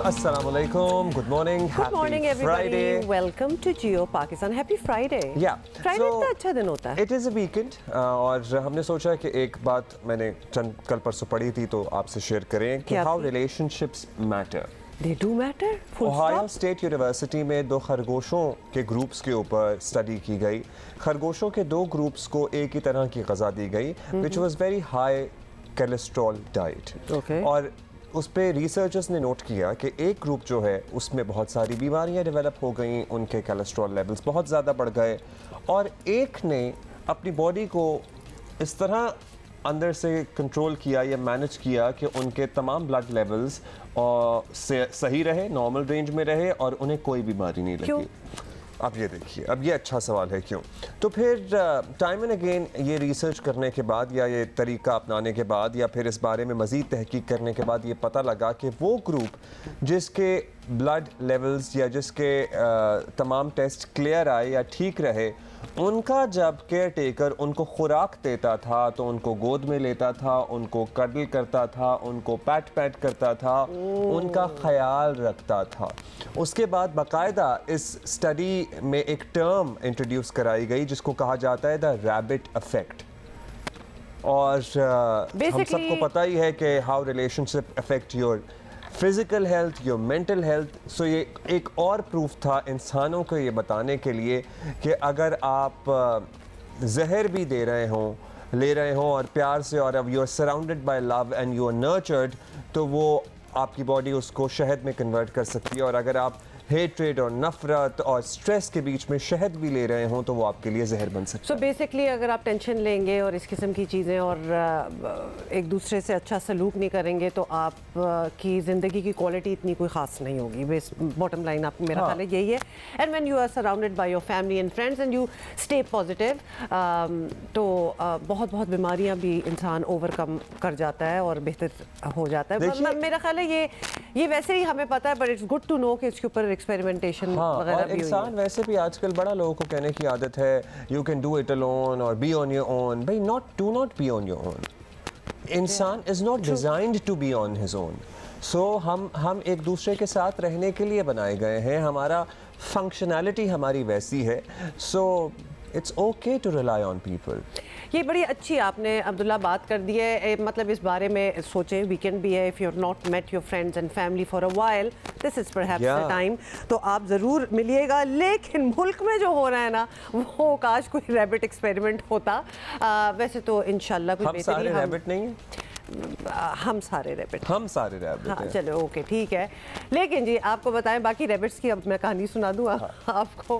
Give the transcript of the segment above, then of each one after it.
Assalamualaikum. Good morning. Good morning, everybody. Friday. Welcome to Geo Pakistan. Happy Friday. Yeah. Friday इतना अच्छा दिन होता है. It is a weekend और हमने सोचा कि एक बात मैंने कल परसों पढ़ी थी तो आपसे शेयर करें कि how relationships matter. They do matter. Ohio state university में 2 खरगोशों के ग्रुप्स के ऊपर स्टडी की गई. खरगोशों के 2 ग्रुप्स को एक ही तरह की ग़ज़ा दी गई which was very high cholesterol diet. Okay. और उस पर रिसर्चर्स ने नोट किया कि एक ग्रुप जो है उसमें बहुत सारी बीमारियां डेवलप हो गई, उनके कोलेस्ट्रॉल लेवल्स बहुत ज़्यादा बढ़ गए और एक ने अपनी बॉडी को इस तरह अंदर से कंट्रोल किया या मैनेज किया कि उनके तमाम ब्लड लेवल्स सही रहे, नॉर्मल रेंज में रहे और उन्हें कोई बीमारी नहीं लगी. अब ये देखिए, अब ये अच्छा सवाल है क्यों. तो फिर टाइम एंड अगेन ये रिसर्च करने के बाद या ये तरीका अपनाने के बाद या फिर इस बारे में मज़ीद तहकीक करने के बाद ये पता लगा कि वो ग्रुप जिसके ब्लड लेवल्स या जिसके तमाम टेस्ट क्लियर आए या ठीक रहे, उनका जब केयर टेकर उनको खुराक देता था तो उनको गोद में लेता था, उनको कडल करता था, उनको पैट पैट करता था, उनका ख्याल रखता था. उसके बाद बाकायदा इस स्टडी में एक टर्म इंट्रोड्यूस कराई गई जिसको कहा जाता है द रैबिट इफेक्ट. और हम सबको पता ही है कि how relationship affect your physical health, your mental health. So ये एक और प्रूफ था इंसानों को ये बताने के लिए कि अगर आप जहर भी दे रहे हों, ले रहे हों और प्यार से और अब you are surrounded by love and you are nurtured, तो वो आपकी बॉडी उसको शहद में कन्वर्ट कर सकती है. और अगर आप हेट्रेड और नफरत और स्ट्रेस के बीच में शहद भी ले रहे हों तो वो आपके लिए जहर बन सकता है. सो बेसिकली अगर आप टेंशन लेंगे और इस किस्म की चीज़ें और एक दूसरे से अच्छा सलूक नहीं करेंगे तो आप की ज़िंदगी की क्वालिटी इतनी कोई ख़ास नहीं होगी. बेस बॉटम लाइन आप मेरा ख्याल है यही है. And when you are surrounded by your family and friends and you stay positive तो बहुत बहुत बीमारियाँ भी इंसान ओवरकम कर जाता है और बेहतर हो जाता है. मेरा ख्याल है ये वैसे ही हमें पता है but it's good to know कि इसके ऊपर एक्सपेरिमेंटेशन वगैरह भी इंसान वैसे भी आजकल बड़ा लोगों को कहने की आदत है you can do it alone और बी ऑन योर ओन. भाई do not be on your own. इंसान is not designed to be on his own. So हम एक दूसरे के साथ रहने के लिए बनाए गए हैं. हमारा फंक्शनैलिटी हमारी वैसी है. So it's okay to rely on people. ये बड़ी अच्छी आपने अब्दुल्ला बात कर दी है. मतलब इस बारे में सोचें, वीकेंड भी है. If you have not met your friends and family for a while, this is perhaps the time. तो आप ज़रूर मिलिएगा. लेकिन मुल्क में जो हो रहा है ना, वो काश कोई रैबिट एक्सपेरिमेंट होता. वैसे तो इंशाल्लाह कोई बेहतरीन रैबिट नहीं है. हम सारे रैबिट हाँ, चलो ओके ठीक है. लेकिन जी आपको बताएं, बाकी रैबिट्स की अब मैं कहानी सुना दूँ आपको.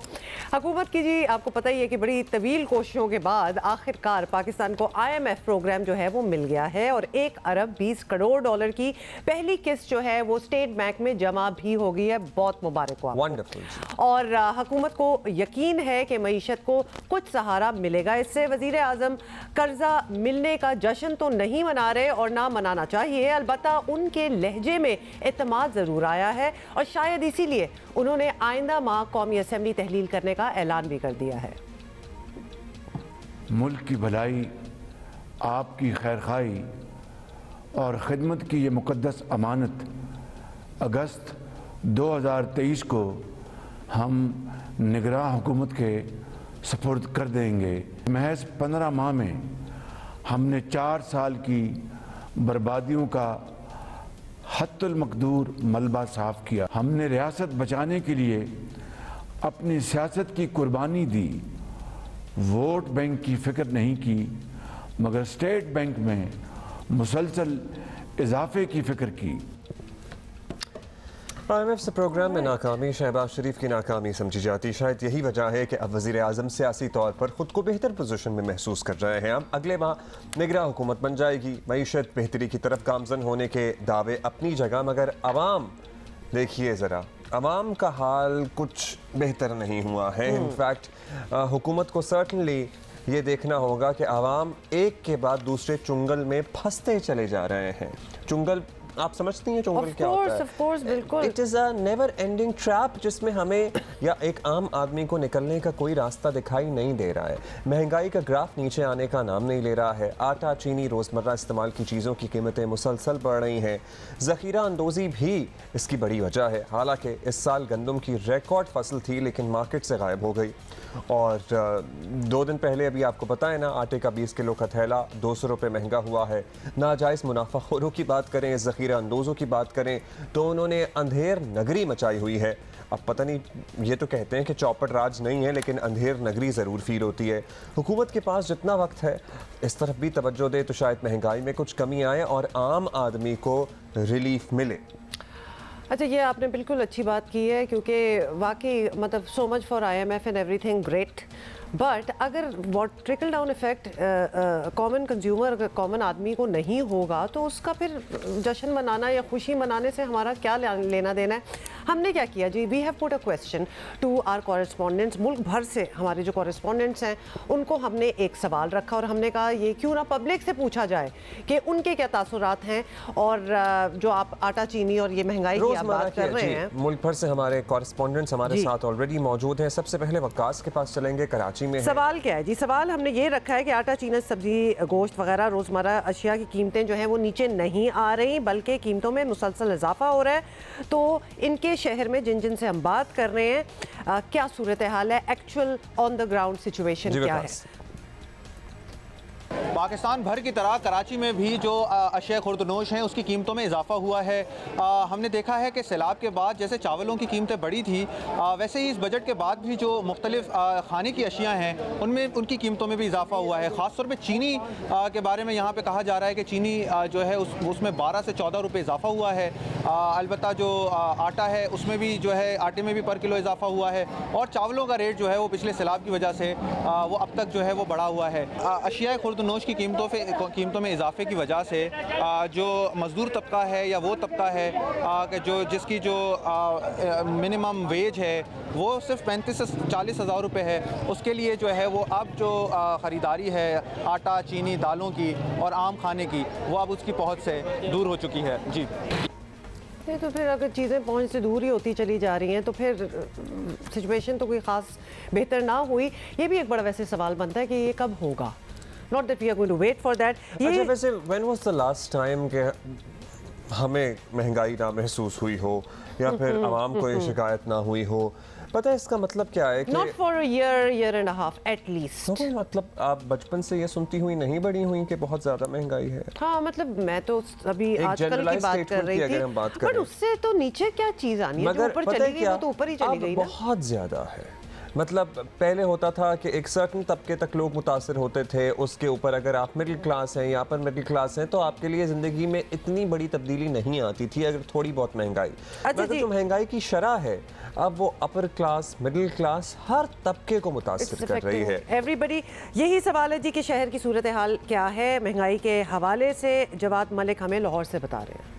हुकूमत की जी आपको पता ही है कि बड़ी तवील कोशिशों के बाद आखिरकार पाकिस्तान को IMF प्रोग्राम जो है वो मिल गया है और 1 अरब 20 करोड़ डॉलर की पहली किस्त जो है वो स्टेट बैंक में जमा भी हो गई है. बहुत मुबारक हो आपको. और हुकूमत को यकीन है कि मईशत को कुछ सहारा मिलेगा इससे. वज़ीर आज़म कर्जा मिलने का जश्न तो नहीं मना रहे और ना मनाना चाहिए, अलबत्ता उनके लहजे में एतमाद ज़रूर आया है और शायद इसीलिए उन्होंने आइंदा माह कौमी असेंबली तहलील करने का ऐलान भी कर दिया है. मुल्क की भलाई, आपकी खैरखाई और खिदमत की ये मुक़द्दस अमानत अगस्त 2023 को हम निगरां हुकूमत के सपुर्द कर देंगे. महज 15 माह में हमने 4 साल की बर्बादियों का हत्तुल मकदूर मलबा साफ किया. हमने रियासत बचाने के लिए अपनी सियासत की कुर्बानी दी. वोट बैंक की फिक्र नहीं की मगर स्टेट बैंक में मुसलसल इजाफे की फिक्र की. IMF से प्रोग्राम में नाकामी शहबाज शरीफ की नाकामी समझी जाती. शायद यही वजह है कि अब वज़ीर आज़म सियासी तौर पर ख़ुद को बेहतर पोजीशन में महसूस कर रहे हैं. अब अगले माह निगरां हुकूमत बन जाएगी. मईशत बेहतरी की तरफ गामजन होने के दावे अपनी जगह, मगर अवाम देखिए ज़रा, अवाम का हाल कुछ बेहतर नहीं हुआ है. इनफैक्ट हुकूमत को सर्टनली ये देखना होगा कि अवाम एक के बाद दूसरे चुंगल में फंसते चले जा रहे हैं. चुंगल आप समझती हैं चुंगल क्या होता है? ऑफ कोर्स, बिल्कुल। It is a never ending trap जिसमें हमें या एक आम आदमी को निकलने का कोई रास्ता दिखाई नहीं दे रहा है। महंगाई का ग्राफ नीचे आने का नाम नहीं ले रहा है। आटा, चीनी, रोज़मर्रा इस्तेमाल की चीज़ों की कीमतें मुसलसल बढ़ रही हैं। ज़ख़ीरा अंदोज़ी भी इसकी बड़ी वजह है। हालांकि इस साल गंदम की रिकॉर्ड फसल थी लेकिन मार्केट से गायब हो गई। और 2 दिन पहले अभी आपको पता है ना, आटे का 20 किलो का थैला 200 रुपये महंगा हुआ है। नाजायज़ मुनाफाखोरों की बात करें, ज़ख़ीरा अंदोज़ों की बात करें तो उन्होंने अंधेर नगरी मचाई हुई है। अब पता नहीं, ये तो कहते हैं कि चौपट राज नहीं है लेकिन अंधेर नगरी ज़रूर फील होती है। हुकूमत के पास जितना वक्त है इस तरफ भी तवज्जो दे तो शायद महंगाई में कुछ कमी आए और आम आदमी को रिलीफ मिले। अच्छा, ये आपने बिल्कुल अच्छी बात की है क्योंकि वाकई मतलब so much for IMF and everything great, but अगर trickle down effect common consumer, common आदमी को नहीं होगा तो उसका फिर जश्न मनाना या खुशी मनाने से हमारा क्या लेना देना है। हमने क्या किया जी, we have put a question to our correspondents. मुल्क भर से हमारे जो कॉरेस्पॉन्डेंट्स हैं उनको हमने एक सवाल रखा और हमने कहा ये क्यों ना पब्लिक से पूछा जाए कि उनके क्या तासुरात हैं। और जो आप आटा, चीनी और ये महंगाई की आप बात कर रहे हैं, मुल्क भर से हमारे कॉरेस्पॉन्डेंट्स हमारे साथ ऑलरेडी मौजूद हैं। सबसे पहले वक्कास के पास चलेंगे, कराची में सवाल क्या है जी? सवाल हमने ये रखा है कि आटा, चीनी, सब्जी, गोश्त वगैरह रोज़मर्रा अशिया की कीमतें जो हैं वो नीचे नहीं आ रही बल्कि कीमतों में मुसलसल इजाफा हो रहा है। तो इनके शहर में जिन जिन से हम बात कर रहे हैं क्या सूरत हाल है, actual on the ground situation क्या है? पाकिस्तान भर की तरह कराची में भी जो अशिया खुर्दनोश हैं उसकी कीमतों में इजाफा हुआ है। हमने देखा है कि सैलाब के बाद जैसे चावलों की कीमतें बढ़ी थी वैसे ही इस बजट के बाद भी जो मुख्तलिफ खाने की अशिया हैं उनमें उनकी कीमतों में भी इजाफा हुआ है। ख़ासतौर पर चीनी के बारे में यहाँ पे कहा जा रहा है कि चीनी जो है उसमें 12 से 14 रुपये इजाफा हुआ है। अलबत्ता जो आटा है उसमें भी जो है आटे में भी पर किलो इजाफा हुआ है। और चावलों का रेट जो है वो पिछले सैलाब की वजह से वो अब तक जो है वो बढ़ा हुआ है। अशिया खुर्दनोश की कीमतों में इजाफे की वजह से जो मज़दूर तबका है या वो तबका है कि जिसकी जो मिनिमम वेज है वो सिर्फ 35 से 40 हज़ार रुपये है, उसके लिए जो है वो अब जो ख़रीदारी है आटा, चीनी, दालों की और आम खाने की वो अब उसकी पहुँच से दूर हो चुकी है। जी नहीं तो फिर अगर चीज़ें पहुंच से दूर ही होती चली जा रही हैं तो फिर सिचुएशन तो कोई ख़ास बेहतर ना हुई। ये भी एक बड़ा वैसे सवाल बनता है कि ये कब होगा। Not that we are going to wait for that. अच्छा, वैसे when was the last time कि हमें महंगाई ना महसूस हुई हो या फिर आवाम को ये शिकायत ना हुई हो? पता है इसका मतलब क्या है कि Not for a year and a half at least. तो मतलब आप बचपन से ये सुनती हुई नहीं बड़ी हुई कि बहुत ज़्यादा महंगाई है? हाँ, मतलब मैं तो अभी आजकल की बात कर रही थी, बट उससे तो नीचे क्या चीज़ आनी है, जो ऊपर चली गई वो तो ऊपर ही चली गई ना। बहुत ज़्यादा है। मतलब पहले होता था कि एक सर्टन तबके तक लोग मुतासिर होते थे, उसके ऊपर अगर आप मिडिल क्लास हैं या अपर मिडिल क्लास हैं तो आपके लिए ज़िंदगी में इतनी बड़ी तब्दीली नहीं आती थी अगर थोड़ी बहुत महंगाई। अच्छा, जो महंगाई की शरह है अब वो अपर क्लास, मिडिल क्लास, हर तबके को मुतासिर कर रही है। एवरीबडी, यही सवाल है जी कि शहर की सूरत हाल क्या है महंगाई के हवाले से। जवाद मलिक हमें लाहौर से बता रहे हैं।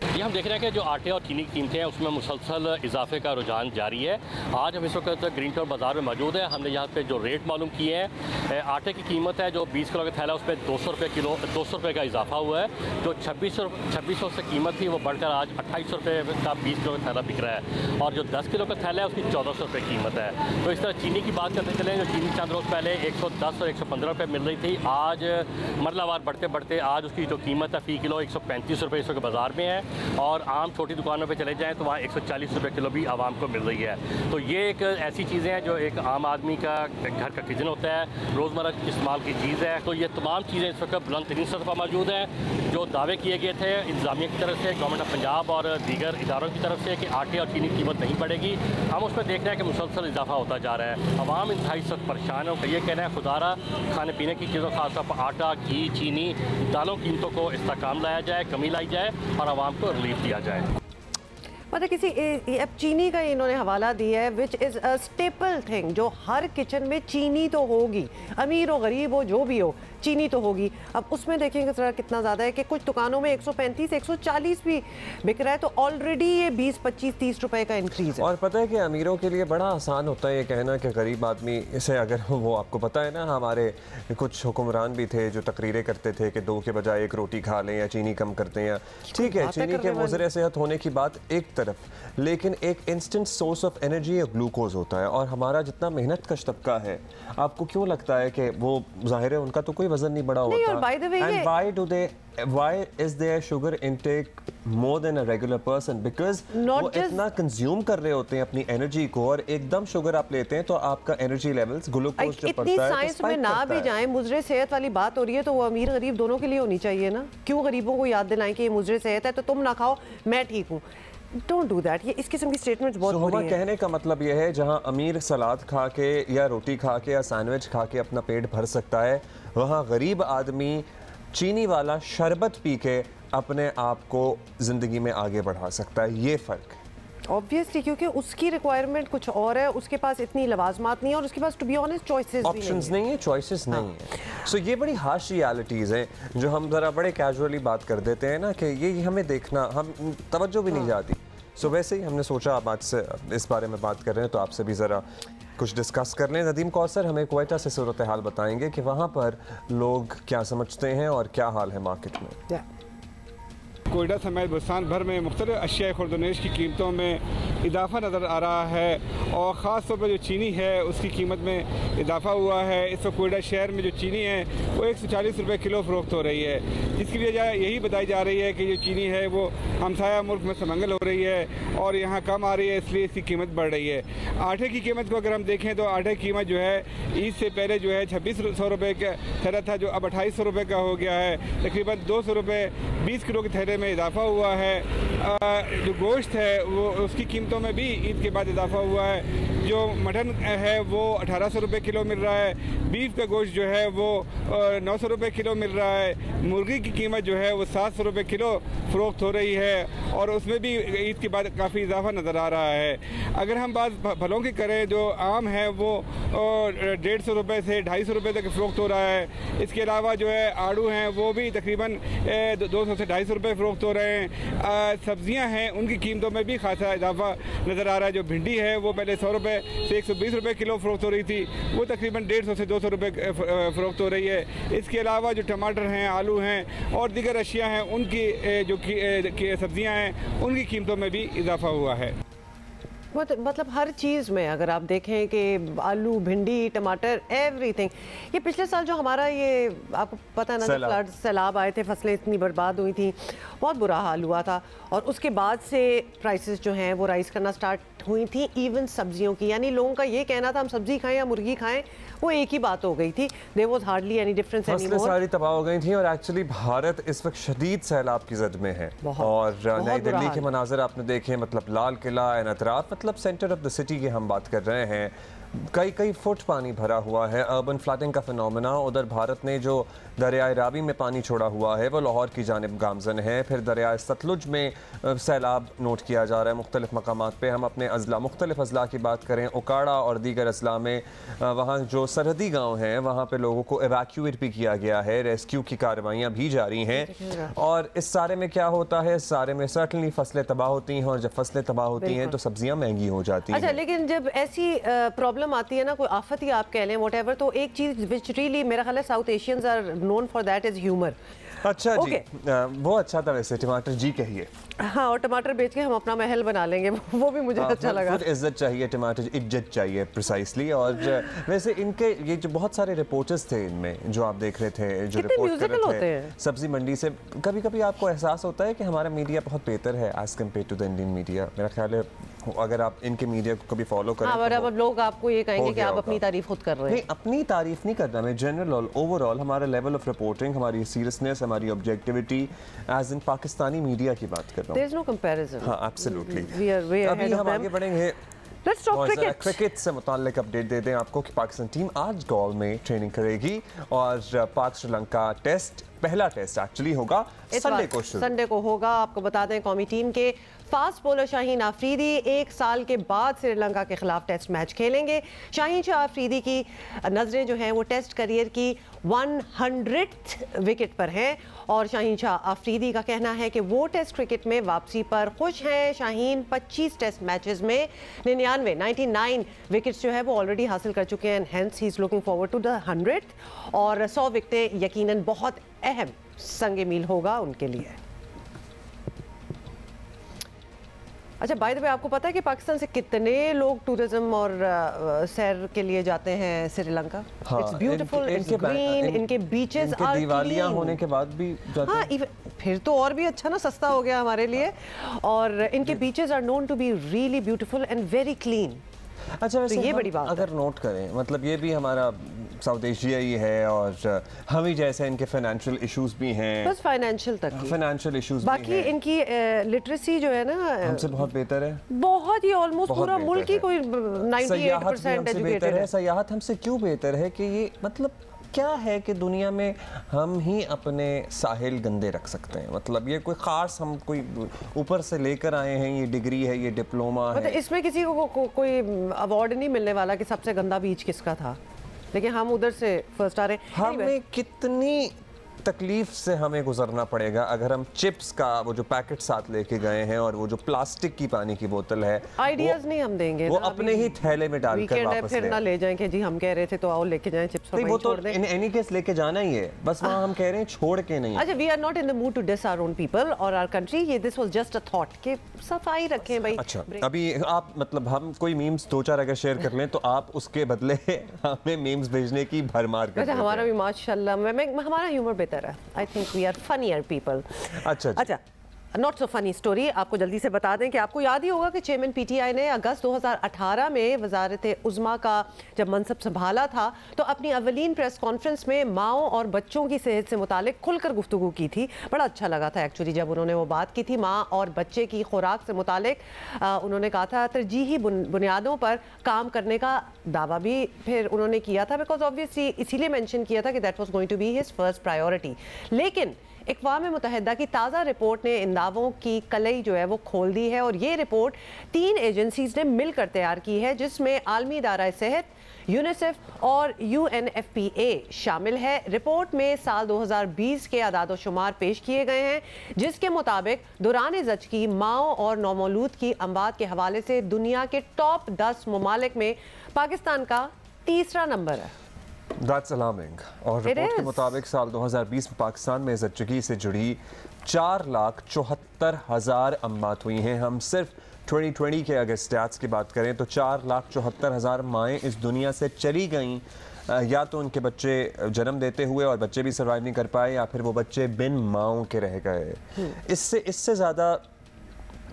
ये हम देख रहे हैं कि जो आटे और चीनी की कीमतें हैं उसमें मुसलसल इजाफे का रुझान जारी है। आज हम इस वक्त ग्रीन टाउन बाज़ार में मौजूद है। हमने यहाँ पे जो रेट मालूम किए हैं, आटे की कीमत है जो 20 किलो का थैला उस पर 200 रुपये किलो, 200 रुपये का इजाफा हुआ है। जो 2600 से कीमत थी वो बढ़कर आज 2800 रुपये का 20 किलो का थैला बिक रहा है। और जो 10 किलो का थैला है उसकी 1400 रुपये कीमत है। तो इस तरह चीनी की बात करते चलें, जो चीनी चंद रोज़ पहले 110 और 115 रुपये मिल रही थी, आज मरलावार बढ़ते बढ़ते आज उसकी जो कीमत है फ़ी किलो 135 रुपये इस वक्त बाज़ार में है। और आम छोटी दुकानों पे चले जाएं तो वहाँ 140 रुपये किलो भी आवाम को मिल रही है। तो ये एक ऐसी चीज़ें हैं जो एक आम आदमी का घर का किचन होता है, रोज़मर्रा इस्तेमाल की चीज़ है। तो ये तमाम चीज़ें इस वक्त बुलंद तरीन सतह पर मौजूद हैं। जो दावे किए गए थे इंतजामिया की तरफ से, गवर्नमेंट ऑफ पंजाब और दीगर इदारों की तरफ से कि आटे और चीनी की कीमत नहीं बढ़ेगी, हम उस पर देख रहे हैं कि मुसलसल इजाफा होता जा रहा है। आवाम इंतहाई सख्त परेशान है। ये कहना है खुदारा खाने पीने की चीज़ों, खासतौर पर आटा, घी, चीनी, दालों कीमतों को इस्तेकाम लाया जाए, कमी लाई जाए और आवाम को रिलीफ दिया जाए। मतलब किसी अब चीनी का इन्होंने हवाला दिया है which is a staple thing, जो हर किचन में चीनी तो होगी, अमीर हो गरीब हो जो भी हो, चीनी तो होगी। अब उसमें देखेंगे ज़रा कितना ज़्यादा है कि कुछ दुकानों में 135 140 भी बिक रहा है, तो ऑलरेडी ये 20 25 30 रुपए का इंक्रीज है। और पता है कि अमीरों के लिए बड़ा आसान होता है ये कहना कि गरीब आदमी इसे, अगर वो आपको पता है ना, हमारे कुछ हुक्मरान भी थे जो तकरीरें करते थे कि 2 के बजाय 1 रोटी खा लें या चीनी कम करते हैं। ठीक है, चीनी के मुज़र सेहत होने की बात एक तरफ, लेकिन एक इंस्टेंट सोर्स ऑफ एनर्जी या ग्लूकोज होता है। और हमारा जितना मेहनत कश तबका है, आपको क्यों लगता है कि वो ज़ाहिर है उनका तो कोई वजन नहीं बढ़ा होता? And why is there sugar intake more than a regular person? Because वो इतना कंज्यूम कर रहे होते हैं अपनी एनर्जी को, और एकदम शुगर आप लेते हैं तो आपका एनर्जी लेवल्स ग्लूकोज जब बढ़ता है, साइंस में ना भी जाए, मुजरे सेहत वाली बात हो रही है तो वो अमीर गरीब दोनों के लिए होनी चाहिए ना। क्यों गरीबों को याद दिलाएं कि ये मुजरे सेहत है तो तुम ना खाओ मैं ठीक हूँ? Don't do that. ये इस किस्म की स्टेटमेंट्स बहुत बुरी हैं। कहने का मतलब यह है, जहां अमीर सलाद खा के या रोटी खा के या सैंडविच खा के अपना पेट भर सकता है, वहां गरीब आदमी चीनी वाला शरबत पी के अपने आप को जिंदगी में आगे बढ़ा सकता है। ये फर्क ऑब्वियसली, क्योंकि उसकी रिक्वायरमेंट कुछ और है, उसके पास इतनी लवाजमात नहीं है और उसके पास to be honest choices options नहीं है, चॉइसेस नहीं है। सो ये बड़ी हार्श रियलिटीज़ हैं जो हम ज़रा बड़े कैजुअली बात कर देते हैं ना कि ये हमें देखना, हम तवज्जो भी नहीं जाती। सो वैसे ही हमने सोचा आप आज से इस बारे में बात कर रहे हैं तो आपसे भी ज़रा कुछ डिस्कस कर लें। नदीम कौसर हमें क्वेटा से सूरत हाल बताएंगे कि वहाँ पर लोग क्या समझते हैं और क्या हाल है मार्केट में। कोयटा समेत बस्तान भर में मुख्तलिफ अशिया खुर्दनेश की कीमतों में इजाफा नज़र आ रहा है और ख़ास तौर पर जो चीनी है उसकी कीमत में इजाफा हुआ है। इस वक्त कोयटा शहर में जो चीनी है वो 140 रुपये किलो फ़रोख्त हो रही है, जिसकी वजह यही बताई जा रही है कि जो चीनी है वो हमसाया मुल्क में समंगल हो रही है और यहाँ कम आ रही है, इसलिए इसकी कीमत बढ़ रही है। आटे की कीमत को अगर हम देखें तो आटे की कीमत जो है ईद से पहले जो है 2600 रुपये का थैला था, जो अब 2800 रुपये का हो गया है। तकरीबन 200 रुपये 20 किलो के थैले में इजाफा हुआ है। जो गोश्त है वो उसकी कीमतों में भी ईद के बाद इजाफा हुआ है। जो मटन है वो 1800 रुपये किलो मिल रहा है, बीफ का गोश्त जो है वो 900 रुपये किलो मिल रहा है, मुर्गी की कीमत जो है वो 700 रुपये किलो फ़रोख्त हो रही है और उसमें भी ईद के बाद काफ़ी इजाफा नज़र आ रहा है। अगर हम बात फलों की करें, जो आम है वो 150 रुपये से 250 रुपये तक फ़रोख्त हो रहा है। इसके अलावा जो है आड़ू हैं वो भी तकरीबन 200 से 250 रुपये फ़रोख्त हो रहे हैं। सब्ज़ियाँ हैं उनकी कीमतों में भी खासा इजाफा नज़र आ रहा है। जो भिंडी है वो पहले 100 रुपये से 120 रुपये किलो फ़रोख्त हो रही थी, वो तकरीबन 150 से 200 रुपये फ़रोख्त हो रही है। इसके अलावा जो टमाटर हैं, आलू हैं और दीगर अशिया हैं उनकी जो सब्ज़ियाँ हैं उनकी कीमतों में भी इजाफा हुआ है। मतलब हर चीज़ में अगर आप देखें कि आलू, भिंडी, टमाटर, एवरीथिंग। ये पिछले साल जो हमारा ये आपको पता है ना, फ्लड सैलाब आए थे, फसलें इतनी बर्बाद हुई थी, बहुत बुरा हाल हुआ था और उसके बाद से प्राइसेस जो हैं वो राइज करना स्टार्ट हुई थी, इवन सब्जियों की। यानी लोगों का ये कहना था हम सब्जी खाएं या मुर्गी खाएं, वो एक ही बात हो गई थी। There was hardly any difference anymore. सारी तबाह हो गई थी और एक्चुअली भारत इस वक्त शदीद सैलाब की जद में है और नई दिल्ली के मनाजर आपने देखे, मतलब लाल किला एंड अतराफ, मतलब सेंटर ऑफ द सिटी की हम बात कर रहे हैं, कई फुट पानी भरा हुआ है। अर्बन फ्लडिंग का फिनोमेना। उधर भारत ने जो दरियाए रावी में पानी छोड़ा हुआ है वो लाहौर की जानिब गामजन है। फिर दरियाए सतलुज में सैलाब नोट किया जा रहा है मुख्तलिफ मकामात पे। हम अपने अजला मुख्तलिफ अजला की बात करें, उकाड़ा और दीगर अजला में वहाँ जो सरहदी गाँव हैं वहाँ पर लोगों को एवैक्यूएट भी किया गया है, रेस्क्यू की कार्रवाइयाँ भी जारी हैं। और इस सारे में क्या होता है, इस सारे में सर्टनली फसलें तबाह होती हैं और जब फसलें तबाह होती हैं तो सब्जियाँ महंगी हो जाती हैं। अच्छा, लेकिन जब ऐसी प्रॉब्लम आती है ना, कोई आफत ही आप कह लें व्हाटएवर, तो एक चीज विच रियली मेरा ख्याल है South Asians are known for that is humour. अच्छा जी, वो अच्छा था वैसे। टमाटर जी कहिए। हाँ, और टमाटर बेच के हम अपना महल बना लेंगे, वो भी मुझे अच्छा लगा। इज्जत चाहिए, टमाटर इज्जत चाहिए प्रिसाइसली। और वैसे इनके ये जो बहुत सारे रिपोर्टर्स थे इनमें जो आप देख रहे थे, जो रिपोर्ट कर रहे थे सब्जी मंडी से, कभी कभी आपको एहसास होता है कि हमारा मीडिया बहुत बेहतर है as compare to the Indian media. मेरा ख्याल है अगर आप इनके मीडिया को कभी फॉलो करें तो लोग आपको ये कहेंगे कि आप अपनी तारीफ खुद कर रहे हैं। नहीं, अपनी तारीफ नहीं करना मैं, जनरल ओवरऑल हमारा लेवल ऑफ रिपोर्टिंग, हमारी सीरियसनेस, हमारी objectivity as in Pakistani media की बात कर रहा हूं। There is no comparison. हां, एब्सोल्युटली। अभी हम आगे बढ़ेंगे। Let's talk cricket. क्रिकेट से मुताल्लिक अपडेट दे दें आपको कि पाकिस्तान टीम आज गॉल में ट्रेनिंग करेगी और पाक श्रीलंका टेस्ट पहला टेस्ट एक्चुअली होगा संडे को होगा। आपको बता दें कौमी टीम के फास्ट बॉलर शाहीन आफरीदी 1 साल के बाद श्रीलंका के खिलाफ टेस्ट मैच खेलेंगे। शाहीन शाह आफरीदी की नजरें जो हैं वो टेस्ट करियर की 100th विकेट पर हैं और शाहीन शाह आफरीदी का कहना है कि वो टेस्ट क्रिकेट में वापसी पर खुश हैं। शाहीन 25 टेस्ट मैचेस में 99 विकेट्स जो है वो ऑलरेडी हासिल कर चुके हैं, hence he is looking forward to the 100th और 100 विकेटें यकीनन बहुत अहम संगे मील होगा उनके लिए। अच्छा, बाय द वे आपको पता है कि पाकिस्तान से कितने लोग टूरिज्म और सैर के लिए जाते हैं Sri Lanka? It's beautiful, it's green, इनके बीचेस आर दिवालियां होने के बाद भी जाते हैं। हाँ, फिर तो और भी अच्छा ना, सस्ता हो गया हमारे लिए। और इनके beaches are known to be really beautiful and very clean. अच्छा, तो ये बड़ी बात अगर नोट करें, मतलब ये भी हमारा साउथ एशिया ही है और हम ही जैसे इनके फाइनेंशियल इश्यूज भी हैं, बस फाइनेंशियल तक ही फाइनेंशियल इश्यूज बाकी इनकी लिटरेसी जो है ना हमसे बहुत बेहतर है, बहुत ही ऑलमोस्ट पूरा मुल्क ही कोई 98% एजुकेटेड है। सयाहत हमसे क्यों बेहतर है कि ये मतलब क्या है कि दुनिया में हम ही अपने साहिल गंदे रख सकते हैं? मतलब ये कोई खास हम कोई ऊपर से लेकर आए हैं, ये डिग्री है, ये डिप्लोमा है, मतलब इसमें किसी को कोई अवार्ड नहीं मिलने वाला कि सबसे गंदा बीच किसका था, लेकिन हम उधर से फर्स्ट आ रहे हैं। हमें कितनी तकलीफ से हमें गुजरना पड़ेगा अगर हम चिप्स का वो जो पैकेट साथ लेके गए हैं और वो जो प्लास्टिक की पानी की बोतल है, आइडियाज नहीं हम देंगे, वो अपने ही थैले में डालकर वापस फिर ना ले जाएं कि जी हम कह रहे थे तो आओ लेके जाएं चिप्स, वो तो इन एनी केस लेके जाना ही है, बस वहाँ हम कह रहे हैं छोड़ के नहीं। अच्छा, we are not in the mood to dis our own people और आवर कंट्री, ये this was just a thought कि सफाई रखें भाई। अच्छा, अभी आप मतलब हम कोई मीम्स 2-4 अगर शेयर कर लें तो आप उसके बदले हमें मीम्स भेजने की भरमार करते हैं। हमारा भी माशाल्लाह हमारा ह्यूमर बेहतर है, I think we are funnier people। अच्छा, नॉट सो फनी स्टोरी आपको जल्दी से बता दें कि आपको याद ही होगा कि चेयरमैन पीटीआई ने अगस्त 2018 में वजारत उज़्मा का जब मनसब संभाला था तो अपनी अवलीन प्रेस कॉन्फ्रेंस में माओ और बच्चों की सेहत से मुतालिक खुलकर गुफ्तगू की थी। बड़ा अच्छा लगा था एक्चुअली जब उन्होंने वो बात की थी माँ और बच्चे की खुराक से मुतालिक। उन्होंने कहा था तरजीही बुनियादों पर काम करने का दावा भी फिर उन्होंने किया था, बिकॉज ऑब्वियसली इसीलिए मैंशन किया था कि that was going to be his first priority. लेकिन अक़वाम मुत्तहिदा की ताज़ा रिपोर्ट ने इन दावों की कलई जो है वो खोल दी है और ये रिपोर्ट 3 एजेंसीज ने मिलकर तैयार की है, जिसमें आलमी इदारा सेहत, यूनिसेफ और UNFPA शामिल है। रिपोर्ट में साल 2020 के आदाद शुमार पेश किए गए हैं, जिसके मुताबिक दौरान ज़चगी माओ और नौमौलूद की अमवात के हवाले से दुनिया के टॉप 10 ममालिक में पाकिस्तान का 3रा नंबर है। That's alarming। और रिपोर्ट के मुताबिक साल 2020 में पाकिस्तान में ज़चगी से जुड़ी 4,74,000 अम्मात हुई हैं। हम सिर्फ 2020 के अगर स्टैट्स की बात करें तो 4,74,000 माएँ इस दुनिया से चली गईं, या तो उनके बच्चे जन्म देते हुए और बच्चे भी सर्वाइव नहीं कर पाए, या फिर वो बच्चे बिन माओं के रह गए। इससे ज़्यादा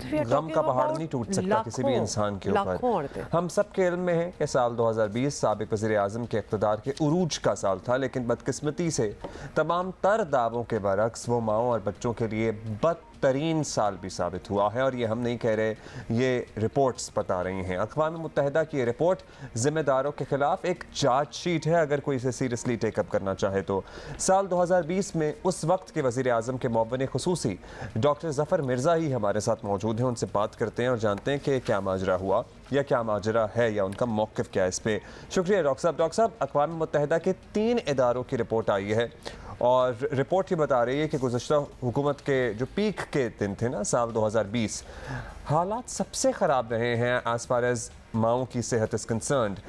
गम का पहाड़ नहीं टूट सकता किसी भी इंसान के ऊपर। हम सब के इल्म में है कि साल 2020 साबिक वज़ीर आज़म के इक़्तिदार के उरूज का साल था, लेकिन बदकिस्मती से तमाम तर दावों के बरक्स वो माओं और बच्चों के लिए बदतरीन साल भी साबित हुआ है। और ये हम नहीं कह रहे, ये रिपोर्ट्स बता रही हैं। अक़वाम मुत्तहिदा की ये रिपोर्ट ज़िम्मेदारों के खिलाफ एक चार्ज शीट है, अगर कोई इसे सीरियसली टेकअप करना चाहे तो। साल 2020 में उस वक्त के वज़ीर आज़म के मुअव्विन ख़ुसूसी डॉक्टर ज़फ़र मिर्ज़ा ही हमारे साथ मौजूद हैं। उनसे बात करते हैं और जानते हैं कि क्या माजरा हुआ या क्या माजरा है या उनका मौक़िफ़ क्या है इस पे। शुक्रिया डॉक्टर साहब। डॉक्टर साहब, अक़वाम मुत्तहिदा के 3 इदारों की रिपोर्ट आई है और रिपोर्ट ये बता रही है कि गुज़श्ता हुकूमत के जो पीक के दिन थे ना साल 2020, हालात सबसे ख़राब रहे हैं एज़ फार एज़ माओं की सेहत इज़ कंसर्न्ड।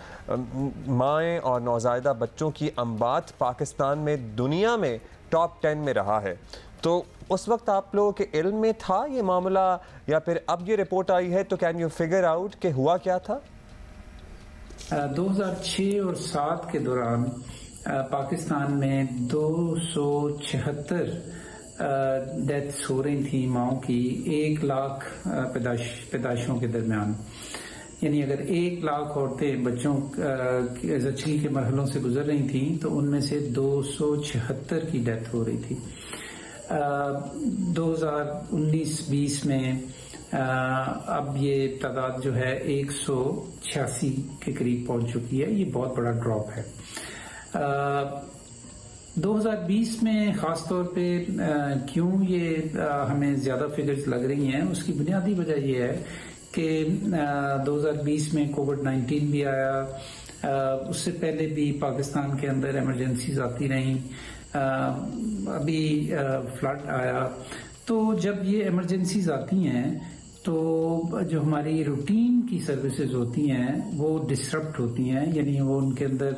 माएँ और नौज़ायदा बच्चों की अम्बात पाकिस्तान में दुनिया में टॉप 10 में रहा है। तो उस वक्त आप लोगों के इल्म में था ये मामला या फिर अब ये रिपोर्ट आई है तो कैन यू फिगर आउट कि हुआ क्या था? 2006 और 7 के दौरान पाकिस्तान में 276 डेथ्स हो रही थी माओं की 1 लाख पैदाइशों के दरमियान। यानी अगर 1 लाख औरतें बच्चों ज़चगी के मरहलों से गुजर रही थी तो उनमें से 276 की डेथ हो रही थी। 2019-20 में अब ये तादाद जो है 186 के करीब पहुंच चुकी है। ये बहुत बड़ा ड्रॉप है। 2020 में ख़ास तौर पे क्यों ये हमें ज़्यादा फिगर्स लग रही हैं, उसकी बुनियादी वजह ये है कि 2020 में कोविड-19 भी आया, उससे पहले भी पाकिस्तान के अंदर इमरजेंसीज आती रहीं, अभी फ्लड आया। तो जब ये इमरजेंसीज आती हैं तो जो हमारी रूटीन की सर्विसेज होती हैं वो डिसरप्ट होती हैं, यानी वो उनके अंदर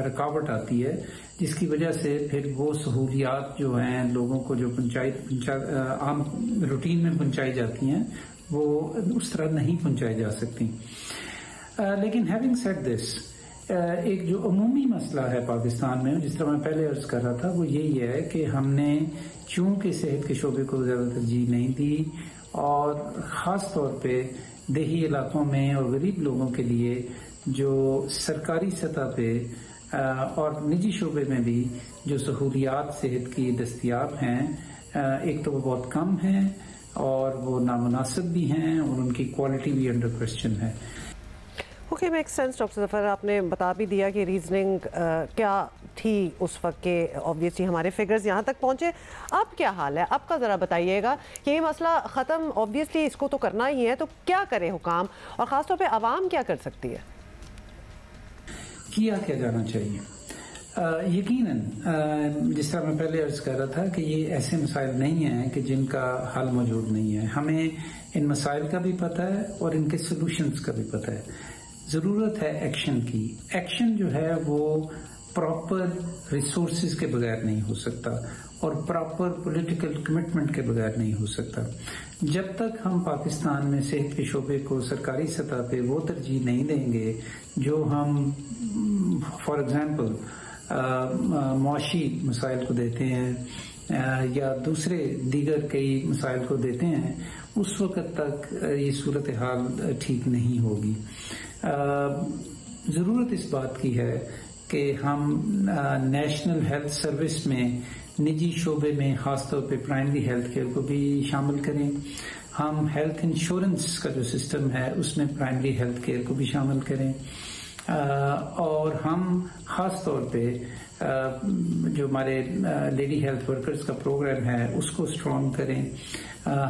रुकावट आती है, जिसकी वजह से फिर वो सहूलियात जो हैं लोगों को जो आम रूटीन में पहुंचाई जाती हैं वो उस तरह नहीं पहुंचाई जा सकती। लेकिन हैविंग सेड दिस, एक जो अमूमी मसला है पाकिस्तान में, जिस तरह मैं पहले अर्ज कर रहा था, वो यही है कि हमने चूंकि सेहत के शोबे को ज़्यादा तरजीह नहीं दी और ख़ास तौर पे देही इलाकों में और गरीब लोगों के लिए जो सरकारी सतह पे और निजी शोबे में भी जो सहूलियात सेहत की दस्तियाब हैं, एक तो वो बहुत कम हैं और वो नामुनासिब भी हैं और उनकी क्वालिटी भी अंडर क्वेश्चन है। Okay, make sense doctor Zafar, आपने बता भी दिया कि रीजनिंग क्या थी उस वक्त के, ऑब्वियसली हमारे फिगर्स यहाँ तक पहुँचे। अब क्या हाल है, अब का ज़रा बताइएगा कि ये मसला ख़त्म, ऑब्वियसली इसको तो करना ही है, तो क्या करे हुकाम और ख़ास तौर पे आवाम क्या कर सकती है? किया क्या जाना चाहिए? यकीनन जिस तरह मैं पहले अर्ज कर रहा था कि ये ऐसे मसाइल नहीं हैं कि जिनका हल मौजूद नहीं है। हमें इन मसाइल का भी पता है और इनके सोल्यूशंस का भी पता है। ज़रूरत है एक्शन की। एक्शन जो है वो प्रॉपर रिसोर्सेज के बगैर नहीं हो सकता और प्रॉपर पॉलिटिकल कमिटमेंट के बगैर नहीं हो सकता। जब तक हम पाकिस्तान में सेहत के शोबे को सरकारी सतह पे वो तरजीह नहीं देंगे जो हम फॉर एग्जांपल मुआशी मसाइल को देते हैं या दूसरे दीगर कई मसाइल को देते हैं, उस वक्त तक ये सूरत हाल ठीक नहीं होगी। ज़रूरत इस बात की है कि हम नेशनल हेल्थ सर्विस में निजी शोबे में ख़ासतौर पे प्राइमरी हेल्थ केयर को भी शामिल करें। हम हेल्थ इंश्योरेंस का जो सिस्टम है उसमें प्राइमरी हेल्थ केयर को भी शामिल करें और हम ख़ास तौर पे जो हमारे लेडी हेल्थ वर्कर्स का प्रोग्राम है उसको स्ट्रॉन्ग करें।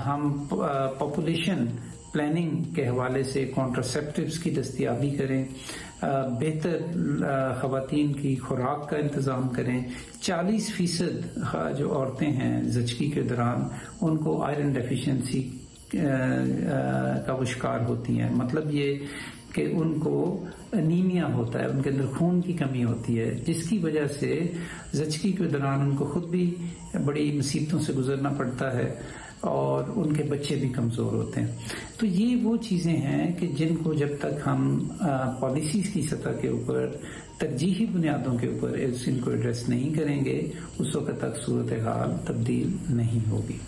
हम पॉपुलेशन प्लानिंग के हवाले से कॉन्ट्रासेप्टिव्स की दस्तियाबी करें, बेहतर ख़वातीन की खुराक का इंतज़ाम करें। 40% जो औरतें हैं ज़चगी के दौरान उनको आयरन डेफिशिएंसी का वो शिकार होती हैं। मतलब ये कि उनको अनीमिया होता है, उनके अंदर खून की कमी होती है, जिसकी वजह से ज़चगी के दौरान उनको खुद भी बड़ी मुसीबतों से गुजरना पड़ता है और उनके बच्चे भी कमज़ोर होते हैं। तो ये वो चीज़ें हैं कि जिनको जब तक हम पॉलिसीज़ की सतह के ऊपर तरजीही बुनियादों के ऊपर इनको एड्रेस नहीं करेंगे, उस वक्त तक सूरत हाल तब्दील नहीं होगी।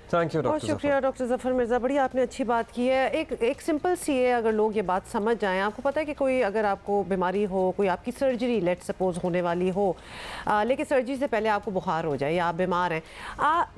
थैंक यू बहुत शुक्रिया डॉक्टर ज़फ़र मिर्ज़ा, बड़ी आपने अच्छी बात की है। एक सिंपल सी है, अगर लोग ये बात समझ जाएं। आपको पता है कि कोई अगर आपको बीमारी हो, कोई आपकी सर्जरी लेट सपोज होने वाली हो, लेकिन सर्जरी से पहले आपको बुखार हो जाए या आप बीमार हैं,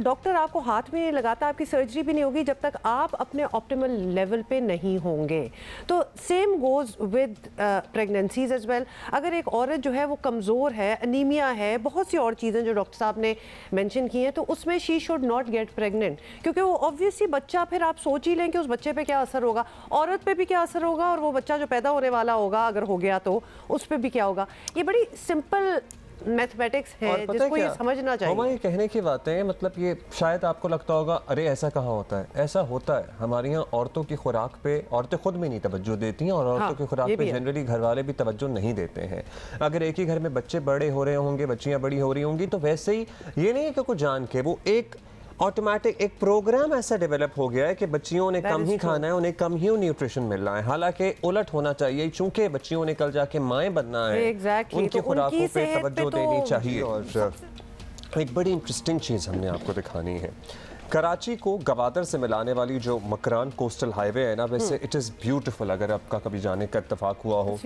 डॉक्टर आपको हाथ भी नहीं लगाता, आपकी सर्जरी भी नहीं होगी जब तक आप अपने ऑप्टिमल लेवल पे नहीं होंगे। तो same goes with pregnancies as well. अगर एक औरत जो है वो कमज़ोर है, अनीमिया है, बहुत सी और चीज़ें जो डॉक्टर साहब ने मैंशन की हैं, तो उसमें she should not get pregnant, क्योंकि वो ऑब्वियसली बच्चा, फिर आप सोच ही लें कि उस बच्चे पे क्या असर होगा, औरत पे भी क्या असर होगा और वो बच्चा जो पैदा होने वाला होगा अगर हो गया तो उस पे भी क्या होगा। ये बड़ी सिंपल मैथमेटिक्स है जिसको ये समझना चाहिए। हमारे कहने की बातें हैं, मतलब ये शायद आपको लगता होगा अरे ऐसा कहाँ होता है, ऐसा होता है। हमारे यहाँ औरतों की खुराक पे औरतें खुद में नहीं तवज्जो देती हैं और औरतों की खुराक पे जनरली घर वाले भी तवज्जो नहीं देते हैं। अगर एक ही घर में बच्चे बड़े हो रहे होंगे, बच्चियाँ बड़ी हो रही होंगी, तो वैसे ही ये नहीं कि कुछ जान के वो एक ऑटोमेटिक एक प्रोग्राम ऐसा डेवलप हो गया है कि बच्चियों ने कम ही खाना है, उन्हें कम ही न्यूट्रिशन मिल रहा है। हालांकि उलट होना चाहिए, चूंकि बच्चियों ने कल जाके माएँ बनना है, उनकी खुराकों पे तवज्जो देनी चाहिए। और एक बड़ी इंटरेस्टिंग चीज़ हमने आपको दिखानी है, कराची को गवादर से मिलाने वाली जो मकरान कोस्टल हाईवे है ना, वैसे इट इज़ ब्यूटीफुल। अगर आपका कभी जाने का इत्तेफाक हुआ हो,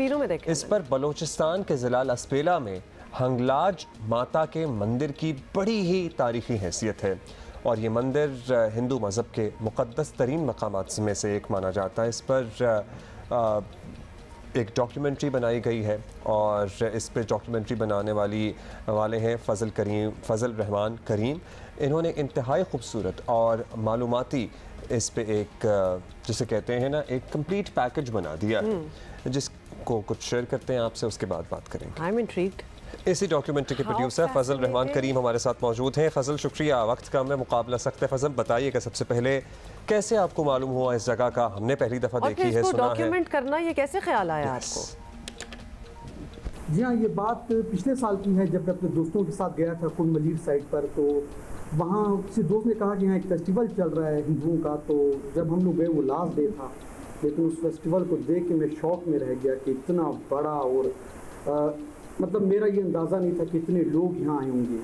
इस पर बलोचिस्तान के ज़िला लसपेला में हंगलाज माता के मंदिर की बड़ी ही तारीखी हैसियत है और ये मंदिर हिंदू मज़हब के मुक़द्दस तरीन मकामात में से एक माना जाता है। इस पर एक डॉक्यूमेंट्री बनाई गई है और इस पे डॉक्यूमेंट्री बनाने वाले हैं फ़ज़ल रहमान करीम। इन्होंने इंतहाई खूबसूरत और मालूमाती इस पे एक जिसे कहते हैं ना एक कंप्लीट पैकेज बना दिया है, जिसको कुछ शेयर करते हैं आपसे, उसके बाद बात करेंगे। I am intrigued. इसी डॉक्यूमेंट्री के प्रोड्यूसर फ़ज़ल रहमान करीम हमारे साथ मौजूद हैं। फ़ज़ल शुक्रिया, वक्त कम है, मुकाबला सख्त है। फ़ज़ल बताइएगा सबसे पहले कैसे आपको मालूम हुआ इस जगह का? हमने पहली दफ़ा देखी है, सुना है। डॉक्यूमेंट करना ये कैसे ख्याल आया आपको? जी हाँ, ये बात पिछले साल की है जब मैं अपने दोस्तों के साथ गया था कुल मलीर साइड पर। तो वहाँ किसी दोस्त ने कहा कि यहाँ एक फेस्टिवल चल रहा है हिंदुओं का। तो जब हम लोग गए वो लास्ट डे था, लेकिन उस फेस्टिवल को देख के मैं शौक में रह गया कि इतना बड़ा और मतलब मेरा ये अंदाज़ा नहीं था कि इतने लोग यहाँ आए होंगे।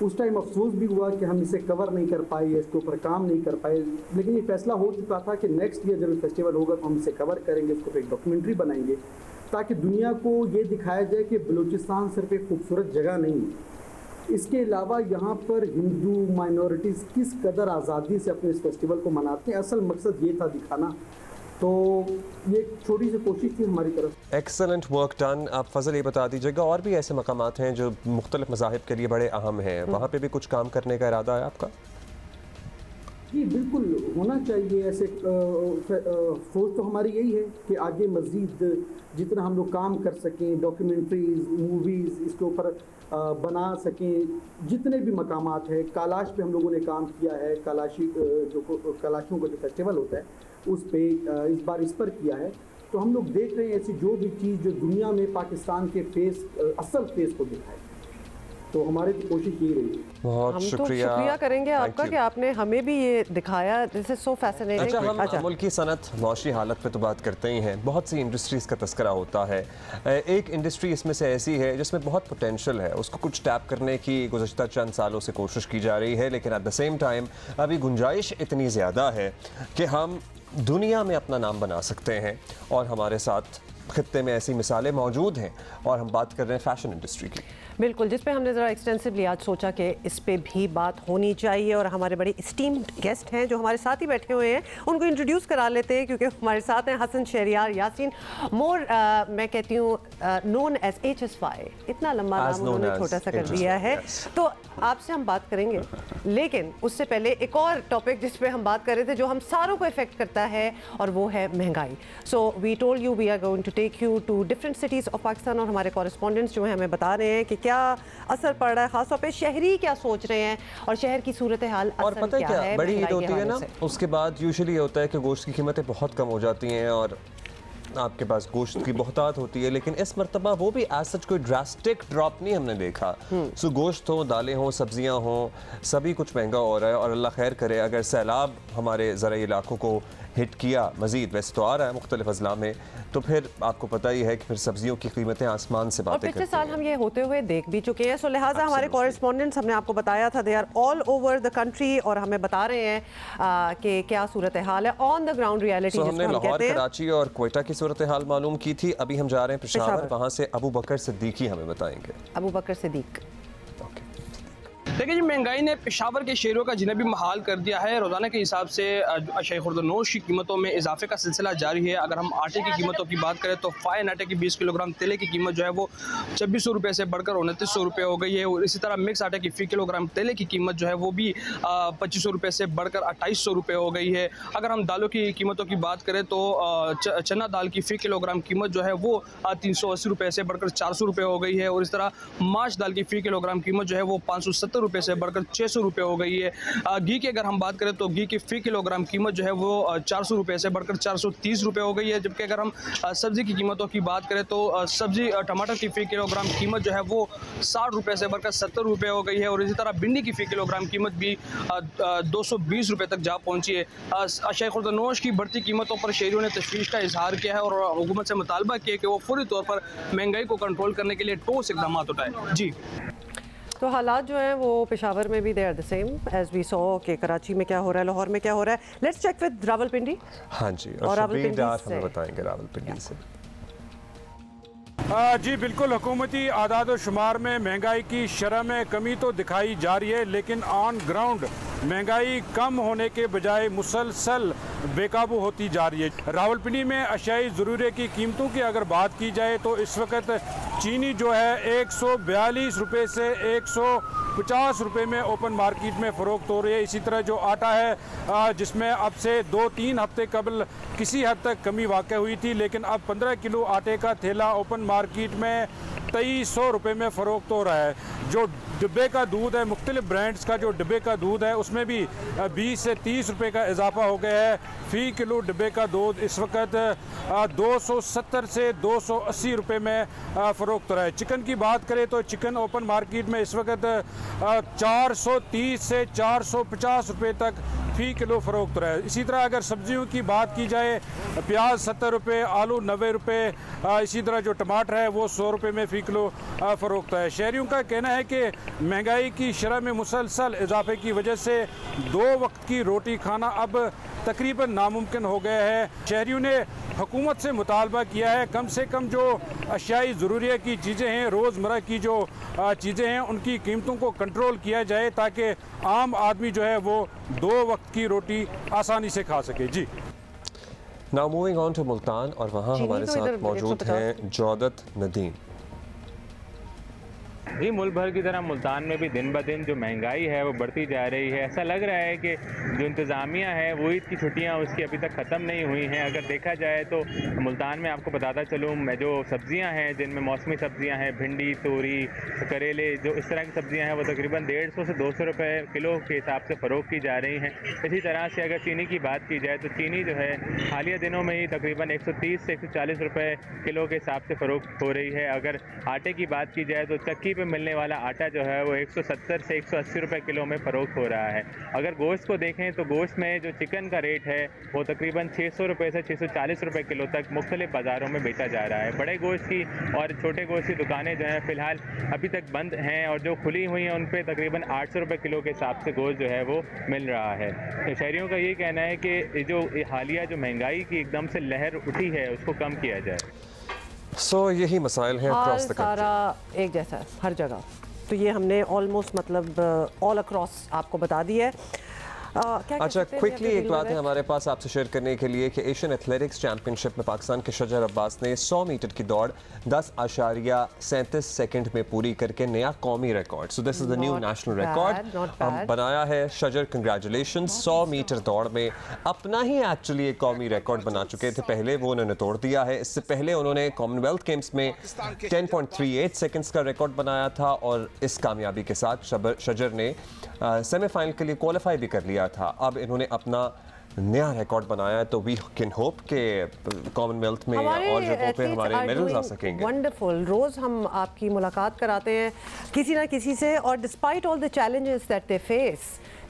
उस टाइम अफसोस भी हुआ कि हम इसे कवर नहीं कर पाए, इसके ऊपर काम नहीं कर पाए, लेकिन ये फैसला हो चुका था कि नेक्स्ट ईयर जब फेस्टिवल होगा तो हम इसे कवर करेंगे, इसको एक डॉक्यूमेंट्री बनाएंगे ताकि दुनिया को ये दिखाया जाए कि बलूचिस्तान सिर्फ एक खूबसूरत जगह नहीं है, इसके अलावा यहाँ पर हिंदू माइनॉरिटीज़ किस कदर आज़ादी से अपने इस फेस्टिवल को मनाते हैं। असल मकसद ये था दिखाना। तो ये एक छोटी सी कोशिश थी हमारी तरफ। Excellent work done. आप फ़ज़ल ये बता दीजिएगा, और भी ऐसे मकामात हैं जो मुख्तलिफ मज़ाहिब के लिए बड़े अहम हैं, वहाँ पे भी कुछ काम करने का इरादा है आपका? जी बिल्कुल, होना चाहिए ऐसे। सोच तो हमारी यही है कि आगे मज़ीद जितना हम लोग काम कर सकें, डॉक्यूमेंट्रीज़, मूवीज़ इसके ऊपर बना सकें। जितने भी मकामात हैं, कालाश पे हम लोगों ने काम किया है, कालाशियों का जो फेस्टिवल होता है उस पे इस बार इस पर किया है। तो हम लोग देख रहे हैं ऐसी जो भी चीज़ जो दुनिया में पाकिस्तान के असल फेस को दिखाए, तो हमारी कोशिश ये रही। बहुत हम शुक्रिया। तो शुक्रिया करेंगे आपका कि आपने हमें भी ये दिखाया। This is so fascinating. अच्छा, हम मुल्क की सनत मौशी हालत पे तो बात करते ही हैं, बहुत सी इंडस्ट्रीज़ का तस्करा होता है। एक इंडस्ट्री इसमें से ऐसी है जिसमें बहुत पोटेंशियल है, उसको कुछ टैप करने की गुज़श्ता चंद सालों से कोशिश की जा रही है, लेकिन एट द सेम टाइम अभी गुंजाइश इतनी ज़्यादा है कि हम दुनिया में अपना नाम बना सकते हैं, और हमारे साथ खित्ते में ऐसी मिसालें मौजूद हैं। और हम बात कर रहे हैं फैशन इंडस्ट्री की। बिल्कुल, जिस पे हमने ज़रा एक्सटेंसिवली आज सोचा कि इस पे भी बात होनी चाहिए, और हमारे बड़े इस्टीम्ड गेस्ट हैं जो हमारे साथ ही बैठे हुए हैं, उनको इंट्रोड्यूस करा लेते हैं क्योंकि हमारे साथ हैं हसन शहरियार यासीन, मोर मैं कहती हूँ नोन एज HSY। इतना लंबा नाम उन्होंने छोटा सा कर दिया है। तो आपसे हम बात करेंगे, लेकिन उससे पहले एक और टॉपिक जिस पे हम बात कर रहे थे जो हम सारों को इफेक्ट करता है, और वो है महंगाई। So we told you we are going to take you to different cities of Pakistan, और हमारे कॉरेस्पॉन्डेंट्स जो हैं हमें बता रहे हैं कि क्या असर पड़ रहा है, खासतौर पे शहरी क्या सोच रहे हैं और शहर की सूरत हाल। और पता है क्या, बड़ी ईद होती है ना, उसके बाद यूजुअली ये होता है कि गोश्त की कीमतें बहुत कम हो जाती हैं और आपके पास गोश्त की बहुतात होती है, लेकिन इस मरतबा वो भी एज सच कोई ड्रास्टिक ड्रॉप नहीं हमने देखा। सो गोश्त हो, दालें हो, सब्जियां हो, सभी कुछ महंगा हो रहा है। और अल्लाह खैर करे, अगर सैलाब हमारे ज़राई इलाकों को हिट किया मज़ीद, वैसे तो आ रहा है मुख्तलिफ अज़ला में, तो फिर आपको पता ही है कि फिर सब्जियों की कीमतें आसमान से बातें करती हैं। पिछले साल हम ये होते हुए देख भी चुके हैं। सो लिहाजा हमारे कॉरेस्पॉन्डेंट्स, हमने आपको बताया था, they are all over the country, और हमें बता रहे हैं कि क्या सूरत हाल है ऑन द ग्राउंड रियलिटी। हमने लाहौर, कराची और क्वेटा की सूरत हाल मालूम की थी। अभी हम जा रहे हैं पेशावर, वहाँ से अबू बकर सिद्दीकी हमें बताएंगे। अबू बकर सिद्दीक। देखिए जी, महंगाई ने पेशावर के शहरों का जिन्हें भी महाल कर दिया है। रोज़ाना के हिसाब से अशिया खुर्दनोश की कीमतों में इजाफे का सिलसिला जारी है। अगर हम आटे की कीमतों की बात करें तो फाइन आटे की 20 किलोग्राम तेले की कीमत जो है वो 2600 रुपये से बढ़कर 2900 रुपये हो गई है। और इसी तरह मिक्स आटे की फ़ी किलोग्राम तेले की कीमत जो है वो भी 2500 रुपये से बढ़कर 2800 रुपये हो गई है। अगर हम दालों की कीमतों की बात करें तो चना दाल की फ़ी किलोग्राम कीमत जो है वो 380 रुपये से बढ़कर 400 रुपये हो गई है। और इस तरह माश दाल की फ़ी किलोग्राम कीमत जो है वो 570 रुपये से बढ़कर 600 रुपये हो गई है। घी की अगर हम बात करें तो घी की फ़ी किलोग्राम कीमत जो है वो 400 रुपये से बढ़कर 430 रुपये हो गई है। जबकि अगर हम सब्ज़ी की कीमतों की बात करें तो सब्ज़ी टमाटर की फ़ी किलोग्राम कीमत जो है वो 60 रुपये से बढ़कर 70 रुपये हो गई है। और इसी तरह भिंडी की फ़ी किलोग्राम कीमत भी 220 रुपये तक जा पहुँची है। अशिया खुर्दनोश की बढ़ती कीमतों पर शहरियों ने तशवीश का इजहार किया है और हुकूमत से मुतालबा किया कि वो फौरी तौर पर महंगाई को कंट्रोल करने के लिए ठोस इक़दाम उठाए। जी, तो हालात जो हैं वो पेशावर में भी they are the same as we saw कि कराची में क्या हो रहा है, लाहौर में क्या हो रहा है। Let's check with Rawalpindi. हाँ जी, और रावलपिंडी हमें बताएंगे रावलपिंडी से। जी बिल्कुल, हुकूमती आदाद व शुमार में महंगाई की शरह में कमी तो दिखाई जा रही है, लेकिन ऑन ग्राउंड महंगाई कम होने के बजाय मुसलसल बेकाबू होती जा रही है। रावलपिंडी में अशियाई ज़रूरिया की कीमतों की अगर बात की जाए तो इस वक्त चीनी जो है 142 रुपये से 150 रुपये में ओपन मार्केट में फ़रोख्त हो रही है। इसी तरह जो आटा है जिसमें अब से 2-3 हफ्ते कबल किसी हद तक कमी वाक़ हुई थी, लेकिन अब 15 किलो आटे का थैला ओपन मार्केट में 2300 रुपये में फ़रोख्त हो रहा है। जो डिब्बे का दूध है, मुख्तलिफ ब्रांड्स का जो डिब्बे का दूध है उसमें भी 20 से 30 रुपये का इजाफा हो गया है। फ़ी किलो डिब्बे का दूध इस वक्त 270 से 280 रुपये में फ़रोख्त हो रहा है। चिकन की बात करें तो चिकन ओपन मार्केट में इस वक्त 430 से 450 रुपये तक फ़ी किलो फ़रोख्त हो रहा है। इसी तरह अगर सब्जियों की बात की जाए, प्याज 70 रुपये, आलू 90 रुपये, इसी तरह जो टमाटर है वो 100 रुपये में फ़ी किलो फ़रोख्त है। शहरियों का कहना है कि महंगाई की शरह में मुसलसल इजाफे की वजह से 2 वक्त की रोटी खाना अब तकरीबन नामुमकिन हो गया है। शहरियों ने हुकूमत से मुतालबा किया है कम से कम जो अशियाई ज़रूरिया की चीज़ें हैं, रोज़मर्रा की जो चीज़ें हैं उनकी कीमतों को कंट्रोल किया जाए ताकि आम आदमी जो है वो 2 वक्त की रोटी आसानी से खा सके। जी now moving on to Multan और वहाँ हमारे साथ मौजूद हैं जौदत नदीम। जी, मुल्क भर की तरह मुल्तान में भी दिन ब दिन जो महंगाई है वो बढ़ती जा रही है। ऐसा लग रहा है कि जो इंतज़ामिया है वो ईद की छुट्टियां उसकी अभी तक ख़त्म नहीं हुई हैं। अगर देखा जाए तो मुल्तान में आपको बताता चलूँ, मैं जो सब्ज़ियां हैं जिनमें मौसमी सब्ज़ियां हैं, भिंडी, तोरी, करेले, जो इस तरह की सब्ज़ियां हैं वो तकरीबन 150 से 200 रुपये किलो के हिसाब से फ़रोख्त की जा रही हैं। इसी तरह से अगर चीनी की बात की जाए तो चीनी जो है हालिया दिनों में ही तकरीबन 130 से 140 रुपये किलो के हिसाब से फ़रोख्त हो रही है। अगर आटे की बात की जाए तो चक्की पे मिलने वाला आटा जो है वो 170 से 180 रुपये किलो में फ़रोख्त हो रहा है। अगर गोश्त को देखें तो गोश्त में जो चिकन का रेट है वो तकरीबन 600 रुपये से 640 रुपये किलो तक मुख्तलिफ बाज़ारों में बेचा जा रहा है। बड़े गोश्त की और छोटे गोश्त की दुकानें जो हैं फ़िलहाल अभी तक बंद हैं और जो खुली हुई हैं उन पर तकरीबन 800 रुपये किलो के हिसाब से गोश्त जो है वो मिल रहा है। तो शहरियों का ये कहना है कि जो हालिया जो महंगाई की एकदम से लहर उठी है उसको कम किया जाए। यही मसाइल हैं अक्रॉस द सारा एक जैसा है हर जगह। तो ये हमने ऑलमोस्ट मतलब ऑल अक्रॉस आपको बता दी है। अच्छा, क्विकली एक बात है हमारे पास आपसे शेयर करने के लिए कि एशियन एथलेटिक्स चैंपियनशिप में पाकिस्तान के शजर अब्बास ने 100 मीटर की दौड़ 10.37 सेकंड में पूरी करके नया कौमी record, so this is the new national record बनाया है शजर। कंग्रेचुलेशन, 100 मीटर दौड़ में अपना ही एक्चुअली एक कौमी रिकॉर्ड बना चुके थे पहले, वो उन्होंने तोड़ दिया है। इससे पहले उन्होंने कॉमनवेल्थ गेम्स में 10.38 सेकंड्स का रिकॉर्ड बनाया था और इस कामयाबी के साथ शजर ने सेमीफाइनल के लिए क्वालिफाई भी कर लिया था। अब इन्होंने अपना नया रिकॉर्ड बनाया है, तो वी कैन होप के कॉमनवेल्थ में और जगहों पे हमारे मेडल्स आ सकेंगे। वंडरफुल। रोज हम आपकी मुलाकात कराते हैं किसी ना किसी से और despite all the challenges that they face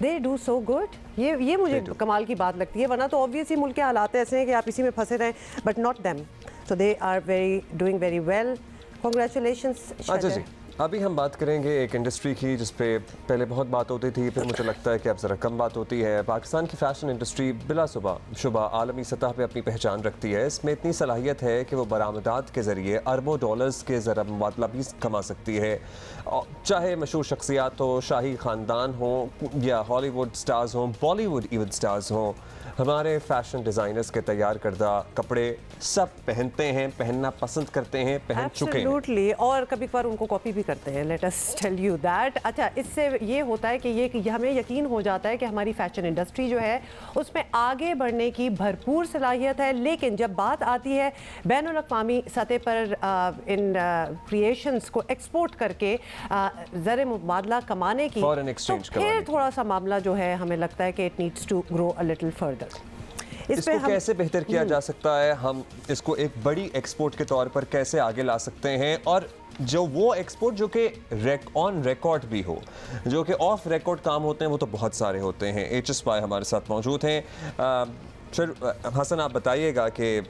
they do so good. ये मुझे कमाल की बात लगती है, वरना तो ऑब्वियसली मुल्क के हालात ऐसे हैं कि आप इसी में फंसे रहें, but not them. So they are doing very well. Congratulations. अच्छा जी, अभी हम बात करेंगे एक इंडस्ट्री की जिस पे पहले बहुत बात होती थी, फिर मुझे लगता है कि अब ज़रा कम बात होती है। पाकिस्तान की फ़ैशन इंडस्ट्री बिलाशुबा आलमी सतह पे अपनी पहचान रखती है। इसमें इतनी सलाहियत है कि वो बरामदात के ज़रिए अरबों डॉलर्स के ज़रा मुबादला भी कमा सकती है। चाहे मशहूर शख्सियात हो, शाही ख़ानदान हो या हॉलीवुड स्टार्स हों, बॉलीवुड इवन स्टार्स हों, हमारे फैशन डिज़ाइनर्स के तैयार करदा कपड़े सब पहनते हैं, पहनना पसंद करते हैं, पहन चुके हैं। एब्सोल्युटली, और कभी कभार उनको कॉपी भी करते हैं। Let us tell you that. अच्छा, इससे ये होता है कि ये हमें यकीन हो जाता है कि हमारी फैशन इंडस्ट्री जो है उसमें आगे बढ़ने की भरपूर सलाहियत है। लेकिन जब बात आती है बैनुल-अक़वामी सतह पर इन क्रिएशंस को एक्सपोर्ट करके ज़र मुबादला कमाने की, तो फिर थोड़ा सा मामला जो है हमें लगता है कि it needs to grow a little further. इसको कैसे बेहतर किया जा सकता है, हम इसको एक बड़ी एक्सपोर्ट के तौर पर कैसे आगे ला सकते हैं, और जो वो एक्सपोर्ट जो कि ऑन रिकॉर्ड भी हो, जो कि ऑफ रिकॉर्ड काम होते हैं वो तो बहुत सारे होते हैं। HSY हमारे साथ मौजूद हैं। फिर हसन आप बताइएगा कि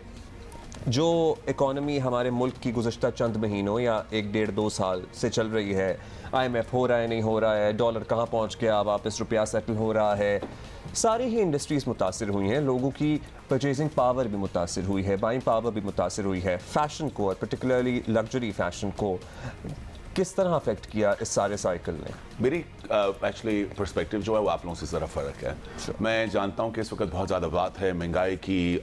जो इकॉनमी हमारे मुल्क की गुज़श्ता चंद महीनों या 1-1.5-2 साल से चल रही है, IMF हो रहा है नहीं हो रहा है, डॉलर कहाँ पहुँच गया, वापस रुपया सेटल हो रहा है, सारी ही इंडस्ट्रीज़ मुतासिर हुई हैं, लोगों की परचेजिंग पावर भी मुतासिर हुई है, बाइंग पावर भी मुतासिर हुई है। फैशन को और पर्टिकुलरली लग्जरी फैशन को किस तरह अफेक्ट किया इस सारे साइकिल ने? मेरी एक्चुअली पर्सपेक्टिव जो है वो आप लोगों से ज़रा फ़र्क है। मैं जानता हूँ कि इस वक्त बहुत ज़्यादा बात है महंगाई की,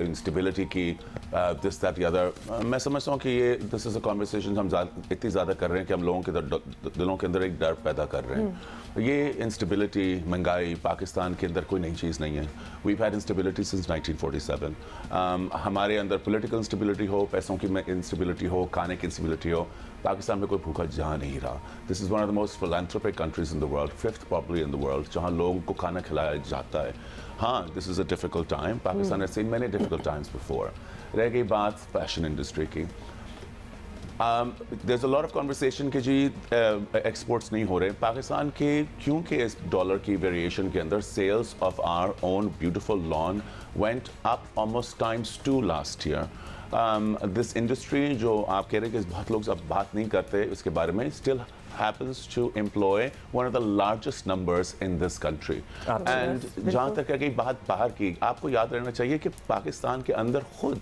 इंस्टेबिलिटी की, दिस दैट द अदर। मैं समझता हूँ कि ये दिस इज़ अ कॉन्वर्सेशन हम इतनी ज़्यादा कर रहे हैं कि हम लोगों के दिलों के अंदर एक डर पैदा कर रहे हैं। ये इंस्टेबिलिटी, महंगाई पाकिस्तान के अंदर कोई नई चीज़ नहीं है। We've had instability since 1947। हमारे अंदर पॉलिटिकल इंस्टेबिलिटी हो, पैसों की इंस्टेबिलिटी हो, खाने की इंस्टेबिलिटी हो, पाकिस्तान में कोई भूखा जा नहीं रहा। This is one of the most philanthropic countries in the world, fifth probably in the world, जहाँ लोगों को खाना खिलाया जाता है। हाँ, this is a difficult time. Pakistan has seen many difficult times before. रह गई बात फैशन इंडस्ट्री की। There's a lot of conversation कि जी एक्सपोर्ट्स नहीं हो रहे पाकिस्तान के, क्योंकि इस डॉलर की वेरिएशन के अंदर sales of our own beautiful lawn went up almost times 2 last year. This industry जो आप कह रहे हैं कि बहुत लोग अब बात नहीं करते इसके बारे में, still happens to employ one of the largest numbers in this country. And जहाँ तक है कि बात बाहर की, आपको याद रहना चाहिए कि पाकिस्तान के अंदर खुद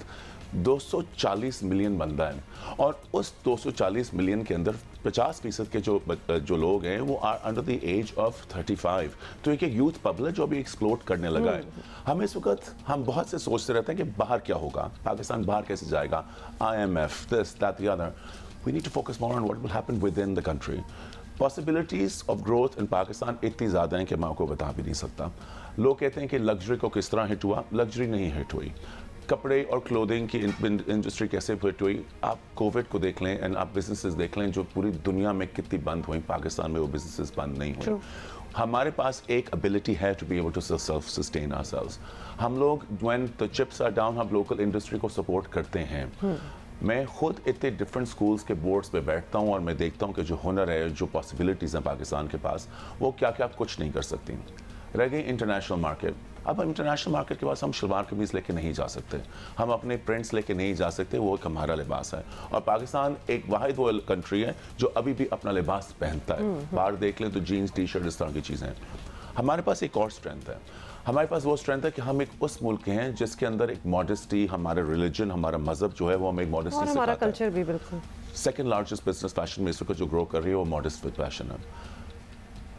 240 मिलियन बंदा है और उस 240 मिलियन के अंदर 50% के जो लोग हैं वो are under the age of 35। तो एक यूथ पब्लिक जो अभी एक्सप्लोर करने लगा है। हम इस वक्त हम बहुत से सोचते रहते हैं कि बाहर क्या होगा, पाकिस्तान बाहर कैसे जाएगा, IMF, this that the other. We need to focus more on what will happen within the country. Possibilities of growth in Pakistan इतनी ज़्यादा हैं कि मैं आपको बता भी नहीं सकता। लोग कहते हैं कि लग्जरी को किस तरह हिट हुआ, लग्जरी नहीं हिट हुई। कपड़े और क्लोथिंग की इंडस्ट्री कैसे हिट हुई, आप कोविड को देख लें एंड आप बिजनेसेस देख लें जो पूरी दुनिया में कितनी बंद हुई, पाकिस्तान में वो बिजनेसेस बंद नहीं हुई। हमारे पास एक एबिलिटी है to be able to self sustain ourselves. हम लोग when the chips are down हम लोकल इंडस्ट्री को सपोर्ट करते हैं। मैं खुद इतने डिफरेंट स्कूल्स के बोर्ड्स पे बैठता हूँ और मैं देखता हूँ कि जो हुनर है, जो पॉसिबिलिटीज़ हैं पाकिस्तान के पास, वो क्या क्या कुछ नहीं कर सकती। रह गई इंटरनेशनल मार्केट। अब इंटरनेशनल मार्केट के पास हम शलवार कमीज़ लेके नहीं जा सकते, हम अपने प्रिंट्स लेके नहीं जा सकते, वो एक हमारा लिबास है। और पाकिस्तान एक वाहिद वो कंट्री है जो अभी भी अपना लिबास पहनता है। बाहर देख लें तो जीन्स, टी शर्ट, इस तरह की चीज़ें। हमारे पास एक और स्ट्रेंथ है, हमारे पास वो स्ट्रेंथ है कि हम एक उस मुल्क के हैं जिसके अंदर एक मॉडेस्टी, हमारा रिलीजन, हमारा मजहब जो है वो हमें एक मॉडेस्टी सिखाता है। हमारा कल्चर भी बिल्कुल। सेकंड लार्जेस्ट बिजनेस फैशन में इस वक्त जो ग्रो कर रही है वो मॉडेस्ट विद फैशन है।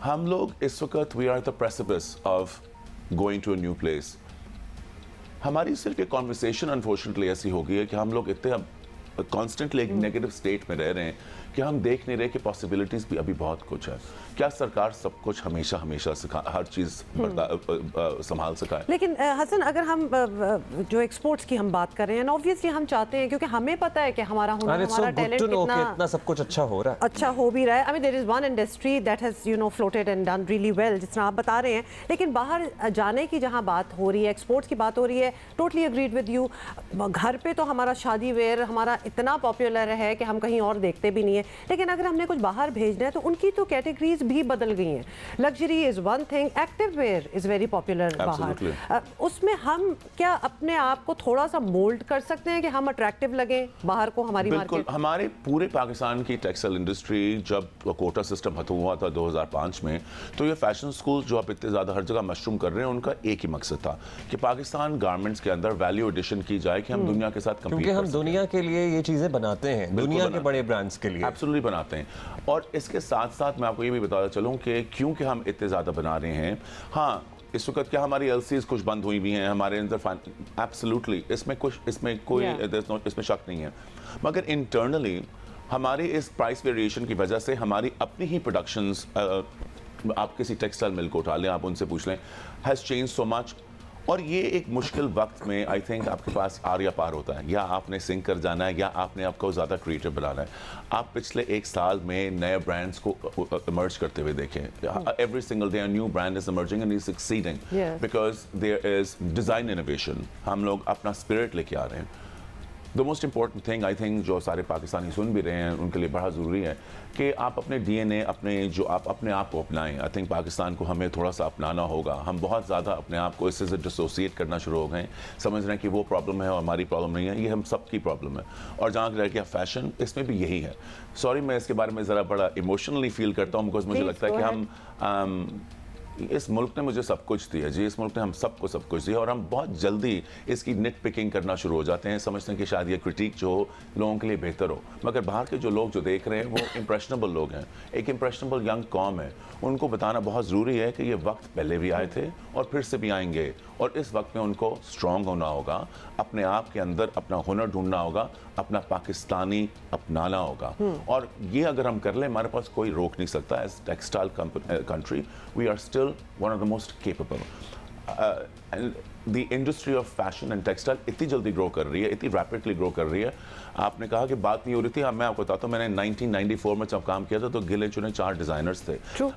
हम लोग इस वक्त we are the precipice of going to a new place. हमारी सिर्फ एक कॉन्वर्सेशन अनफॉर्चुनेटली ऐसी हो गई है कि हम लोग इतने कॉन्स्टेंटली एक नेगेटिव स्टेट में रह रहे हैं कि हम देख नहीं रहे कि पॉसिबिलिटीज़ भी अभी बहुत कुछ है। क्या सरकार सब कुछ हमेशा हर चीज़ संभाल सका है? लेकिन हसन, अगर हम जो एक्सपोर्ट्स की हम बात कर रहे हैं, ऑब्वियसली हम चाहते हैं, क्योंकि हमें पता है कि हमारा हुनर, हमारा टैलेंट कितना सब कुछ अच्छा हो रहा है, अच्छा हो भी रहा है। I mean there is one industry that has floated and done really well, जिस तरह आप बता रहे हैं। लेकिन बाहर जाने की जहाँ बात हो रही है, एक्सपोर्ट्स की बात हो रही है, टोटली अग्रीड विद यू। घर पे तो हमारा शादी वेयर हमारा इतना पॉपुलर है कि हम कहीं और देखते भी नहीं है, लेकिन अगर हमने कुछ बाहर भेजना है तो उनकी तो कैटेगरीज भी बदल गई हैं। Luxury is one thing, active wear is very popular बाहर। उसमें हम क्या अपने आप को थोड़ा सा मोल्ड कर सकते हैं कि हम अट्रैक्टिव लगे बाहर को, हमारी मार्केट? हमारे पूरे पाकिस्तान की टेक्सटाइल इंडस्ट्री जब कोटा सिस्टम खत्म हुआ था 2005 में, तो ये फैशन स्कूल जो आप इतने ज़्यादा हर जगह मशरूम कर रहे हैं, उनका एक ही मकसद था कि पाकिस्तान गारमेंट्स के अंदर वैल्यू एडिशन की जाए कि हम दुनिया के साथ कंपीट कर सकें। क्योंकि हम दुनिया के लिए ये चीज़ें बनाते हैं, दुनिया के बड़े ब्रांड्स के लिए एब्सोल्युटली बनाते हैं। और इसके साथ साथ मैं आपको ये भी बताता चलूँ कि क्योंकि हम इतने ज़्यादा बना रहे हैं, हाँ इस वक्त क्या हमारी LCs कुछ बंद हुई भी हैं हमारे अंदर, एब्सोल्युटली इसमें कोई इसमें शक नहीं है, मगर इंटरनली हमारे इस प्राइस वेरिएशन की वजह से हमारी अपनी ही प्रोडक्शंस, आप किसी टेक्सटाइल मिल को उठा लें, आप उनसे पूछ लें, हैज़ चेंज सो मच। और ये एक मुश्किल वक्त में आई थिंक आपके पास आर या पार होता है, या आपने सिंक कर जाना है या आपने आपको ज़्यादा क्रिएटिव बनाना है। आप पिछले एक साल में नए ब्रांड्स को इमर्ज करते हुए देखें, every single day a new brand is emerging and is succeeding because there is design innovation. हम लोग अपना स्पिरिट लेके आ रहे हैं। The most important thing I think जो सारे पाकिस्तानी सुन भी रहे हैं उनके लिए बड़ा ज़रूरी है कि आप अपने DNA, आप अपने आप को अपनाएं। आई थिंक पाकिस्तान को हमें थोड़ा सा अपनाना होगा। हम बहुत ज़्यादा अपने आप को इससे डिसोसिएट करना शुरू हो गए, समझ रहे हैं कि वो प्रॉब्लम है और हमारी प्रॉब्लम नहीं है, ये हम सब की प्रॉब्लम है। और जहाँ रह गया फैशन, इसमें भी यही है। सॉरी मैं इसके बारे में ज़रा बड़ा इमोशनली फील करता हूँ बिकॉज मुझे लगता है कि हम इस मुल्क ने मुझे सब कुछ दिया जी, इस मुल्क ने हम सबको सब कुछ दिया और हम बहुत जल्दी इसकी निट पिकिंग करना शुरू हो जाते हैं, समझते हैं कि शायद ये क्रिटिक जो हो लोगों के लिए बेहतर हो। मगर बाहर के जो लोग जो देख रहे हैं वो इम्प्रेशनेबल लोग हैं, एक इम्प्रेशनेबल यंग कॉम है। उनको बताना बहुत ज़रूरी है कि ये वक्त पहले भी आए थे और फिर से भी आएंगे और इस वक्त में उनको स्ट्रॉन्ग होना होगा, अपने आप के अंदर अपना हुनर ढूंढना होगा, अपना पाकिस्तानी अपनाना होगा। और ये अगर हम कर लें हमारे पास कोई रोक नहीं सकता। As textile country we are still one of the most capable. The industry of fashion and textile इतनी जल्दी ग्रो कर रही है, इतनी रैपिडली ग्रो कर रही है। आपने कहा कि बात नहीं हो रही थी, अब मैं आपको बताता हूँ, मैंने 1994 में जब काम किया था तो गिले चुने 4 डिज़ाइनर्स थे।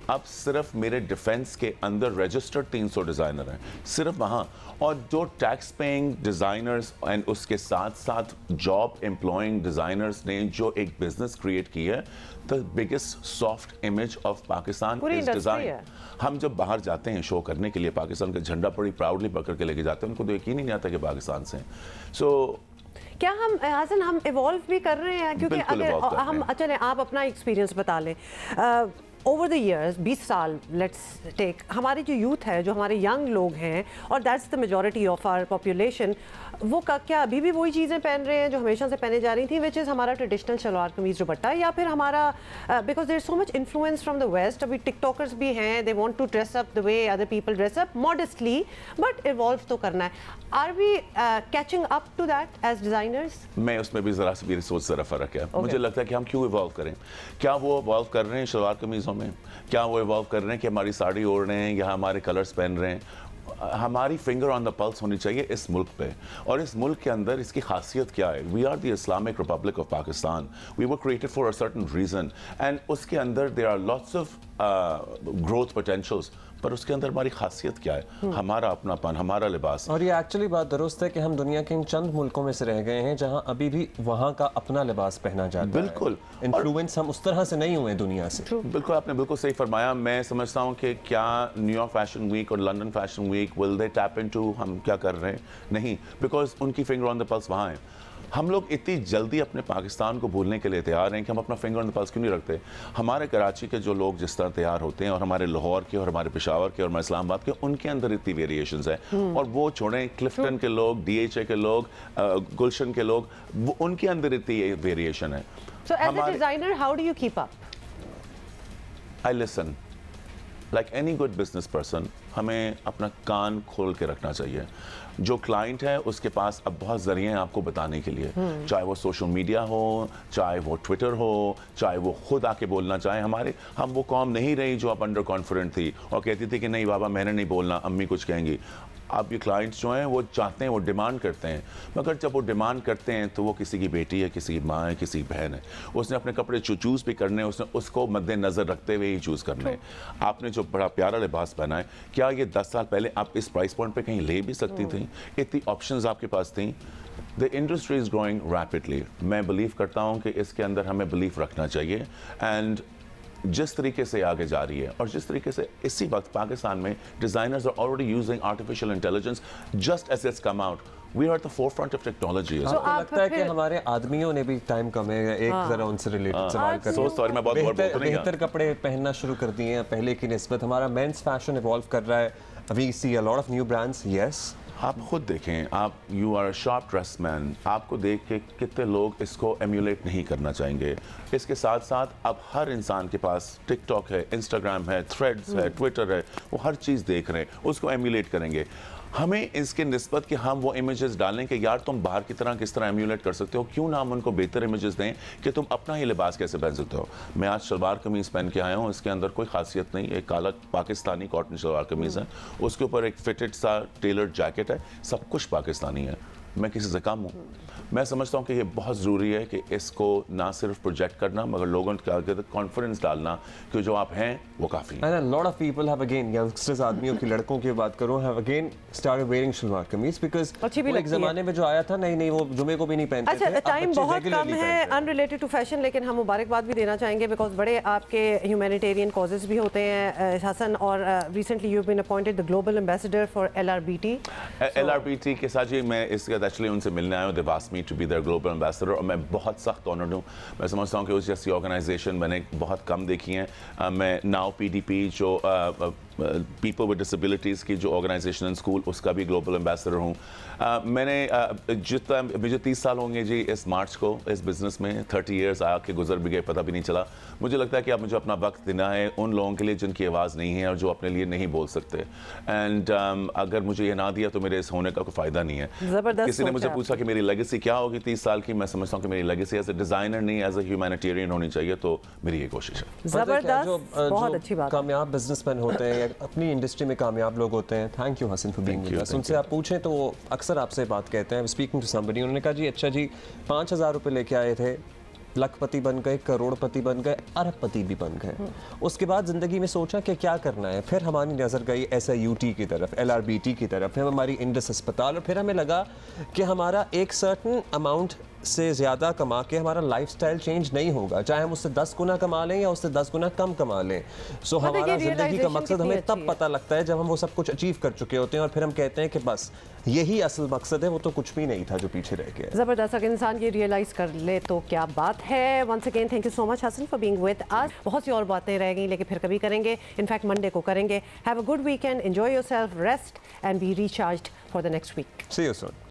अब सिर्फ मेरे डिफेंस के अंदर रजिस्टर्ड 300 डिज़ाइनर हैं, सिर्फ वहाँ। और जो टैक्स पेइंग डिज़ाइनर्स एंड उसके साथ साथ जॉब एम्प्लॉइंग डिज़ाइनर्स ने जो एक बिजनेस क्रिएट की है, the biggest soft image of Pakistan is design. हम जब बाहर जाते हैं शो करने के लिए, पाकिस्तान का झंडा बड़ी प्राउडली पकड़ के लेके जाते हैं, उनको तो यकीन ही नहीं आता कि पाकिस्तान से। सो क्या हम हसन हम इवॉल्व भी कर रहे हैं? क्योंकि अगर हम चलें, आप अपना एक्सपीरियंस बता लें। ओवर द ईयर्स 20 साल लेट्स टेक, हमारी जो यूथ है, जो हमारे यंग लोग हैं, और that's the majority of our population, वो क्या अभी भी वही चीज़ें पहन रहे हैं जो हमेशा से पहने जा रही थी, विच इज़ हमारा ट्रेडिशनल शलवार कमीज दुपट्टा, या फिर हमारा because there is so much influence from the west. अभी टिकटॉकर्स भी हैं, they want to dress up the way other people dress up, modestly, but evolve तो करना है। Are we catching up to that as designers? मैं उसमें भी ज़रा सी मेरी सोच ज़रा फ़र्क है। मुझे लगता है कि हम क्यों इवॉल्व करें? क्या वो इवॉल्व कर रहे हैं शलवार कमीज़ों में? क्या वो इवॉल्व कर रहे हैं कि हमारी साड़ी ओढ़ रहे हैं या हमारे कलर्स पहन रहे हैं? हमारी फिंगर ऑन द पल्स होनी चाहिए इस मुल्क पे, और इस मुल्क के अंदर इसकी खासियत क्या है? We are the Islamic Republic of Pakistan, we were created for a certain reason, and उसके अंदर there are lots of growth potentials, पर उसके अंदर हमारी खासियत क्या है? हमारा अपनापन, हमारा लिबास। और ये एक्चुअली बात दुरुस्त है कि हम दुनिया के इन चंद मुल्कों में से रह गए हैं जहां अभी भी वहां का अपना लिबास पहना जाता है। बिल्कुल, इन्फ्लुएंस हम उस तरह से नहीं हुए दुनिया से। बिल्कुल, आपने बिल्कुल सही फरमाया। मैं समझता हूँ कि क्या न्यूयॉर्क फैशन वीक और London fashion week will they tap into हम क्या कर रहे हैं? नहीं, बिकॉज उनकी फिंगर ऑन द पल्स वहाँ है। हम लोग इतनी जल्दी अपने पाकिस्तान को भूलने के लिए तैयार हैं कि हम अपना फिंगर ऑन द पल्स क्यों नहीं रखते? हमारे कराची के जो लोग जिस तरह तैयार होते हैं, और हमारे लाहौर के और हमारे पेशावर के और हमारे इस्लामाबाद के, उनके अंदर इतनी वेरिएशंस हैं। और वो छोड़ें क्लिफ्टन के लोग, DHA के लोग, गुलशन के लोग, वो उनके अंदर इतनी वेरिएशन है। So as a designer, how do you keep up? I listen. Like any good business person, हमें अपना कान खोल के रखना चाहिए। जो क्लाइंट है उसके पास अब बहुत ज़रिए हैं आपको बताने के लिए, चाहे वो सोशल मीडिया हो, चाहे वो ट्विटर हो, चाहे वो खुद आके बोलना चाहे। हम वो कौम नहीं रही जो अब अंडर कॉन्फिडेंट थी और कहती थी कि नहीं बाबा मैंने नहीं बोलना, अम्मी कुछ कहेंगी। अब ये क्लाइंट्स जो हैं वो चाहते हैं, वो डिमांड करते हैं, मगर जब वो डिमांड करते हैं तो वो किसी की बेटी है, किसी की माँ है, किसी की बहन है, उसने अपने कपड़े चूज़ भी करने हैं, उसने उसको मद्देनज़र रखते हुए ही चूज़ करने हैं। आपने जो बड़ा प्यारा लिबास पहना है, क्या ये 10 साल पहले आप इस प्राइस पॉइंट पे कहीं ले भी सकती थी? इतनी ऑप्शंस आपके पास थी। The industry is growing rapidly. मैं बिलीव करता हूँ कि इसके अंदर हमें बिलीव रखना चाहिए, एंड जिस तरीके से आगे जा रही है और जिस तरीके से इसी वक्त पाकिस्तान में designers are already using artificial intelligence just as it's come out, we are the forefront of technology. लगता है कि हमारे आदमियों ने भी टाइम कम है, एक जरा उनसे रिलेटेड सवाल करें। सॉरी मैं बहुत बेहतर कपड़े पहनना शुरू कर दिए हैं पहले की निस्बत। हमारा मेंस फैशन इवॉल्व कर रहा है। We see a lot of new brands. Yes, आप खुद देखें, आप you are a sharp dressman, आपको देख के कितने लोग इसको एम्यूलेट नहीं करना चाहेंगे। इसके साथ साथ अब हर इंसान के पास टिकटॉक है, इंस्टाग्राम है, थ्रेड्स है, ट्विटर है, वो हर चीज़ देख रहे हैं, उसको एम्यूलेट करेंगे। हमें इसके निस्बत कि हम वो इमेजेस डालें कि यार तुम बाहर की तरह किस तरह एम्यूलेट कर सकते हो, क्यों ना हम उनको बेहतर इमेजेस दें कि तुम अपना ही लिबास कैसे पहन सकते हो। मैं आज शलवार कमीज़ पहन के आया हूँ, इसके अंदर कोई खासियत नहीं, एक काला पाकिस्तानी कॉटन शलवार कमीज़ है, उसके ऊपर एक फिटेड सा टेलर्ड जैकेट है, सब कुछ पाकिस्तानी है, मैं किसी से कम हूँ। मैं समझता हूँ कि ये बहुत ज़रूरी है कि इसको ना सिर्फ प्रोजेक्ट करना मगर लोगों के आगे कॉन्फिडेंस डालना कि जो आप हैं वो काफ़ी है। And a lot of people have again, youngsters आदमियों की, लड़कों की बात करूँ, have again started wearing salwar कमीज because वो एक ज़माने में जो आया था, नहीं वो जुमे को भी नहीं पहनते थे। अच्छा, टाइम बहुत कम है अनरिलेटेड टू फैशन, लेकिन हम मुबारकबाद भी देना चाहेंगे बिकॉज बड़े आपके ह्यूमैनिटेरियन कॉजेज भी होते हैं हसन, और recently you been appointed the global ambassador for LRBT। LRBT के साथ जी मैं इसके बाद एक्चुअली उनसे मिलने आया हूँ, they asked me to be their global ambassador, और मैं बहुत सख्त ऑनर्ड हूँ। मैं समझता हूँ कि उस जैसी ऑर्गेनाइजेशन मैंने बहुत कम देखी हैं। मैं नाउ PDP जो पीपल विद डिसेबिलिटीज़ की जो ऑर्गेनाइजेशन एंड स्कूल, उसका भी ग्लोबल एम्बेसडर हूँ। मैंने जितना मुझे 30 साल होंगे जी इस मार्च को, इस बिज़नेस में 30 ईयर्स आके गुजर भी गए, पता भी नहीं चला। मुझे लगता है कि अब मुझे अपना वक्त देना है उन लोगों के लिए जिनकी आवाज़ नहीं है और जो अपने लिए नहीं बोल सकते। एंड अगर मुझे ये ना दिया तो मेरे इस होने का कोई फ़ायदा नहीं है। किसी ने मुझे पूछा कि मेरी लेगेसी क्या होगी 30 साल की, मैं समझता हूँ कि मेरी लेगेसी एज ए डिज़ाइनर नहीं, एज ए ह्यूमैनिटेरियन होनी चाहिए, तो मेरी ये कोशिश है। ज़बरदस्त, बहुत अच्छी बात। कामयाब बिजनेसमैन होते हैं या अपनी इंडस्ट्री में कामयाब लोग होते हैं, thank you Hasan for being with us, उनसे आप पूछें तो वो अक्सर आपसे बात कहते हैं। स्पीकिंग टू समबडी, उन्होंने कहा जी अच्छा जी 5,000 रुपये लेके आए थे, लखपति बन गए, करोड़पति बन गए, अरबपति भी बन गए। उसके बाद ज़िंदगी में सोचा कि क्या करना है, फिर हमारी नज़र गई SIUT की तरफ, LRBT की तरफ, फिर हमारी इंडस अस्पताल, और फिर हमें लगा कि हमारा एक सर्टन अमाउंट से ज़्यादा कमा के हमारा लाइफस्टाइल चेंज नहीं होगा, चाहे हम उससे 10 गुना कमा लें या उससे 10 गुना कम कमा लें। सो हमारा ज़िंदगी का मकसद हमें तब पता लगता है जब हम वो सब कुछ अचीव कर चुके होते हैं और फिर हम कहते हैं कि बस यही असल मकसद है, वो तो कुछ भी नहीं था जो पीछे रह गया। ज़बरदस्त, अगर इंसान ये रियलाइज़ कर ले तो क्या बात है। Once again thank you so much Hasan for being with us. बहुत सी और बातें रह गई लेकिन फिर कभी करेंगे, इनफैक्ट मंडे को करेंगे। Have a good weekend, enjoy yourself, rest and be recharged for the next week. See you soon.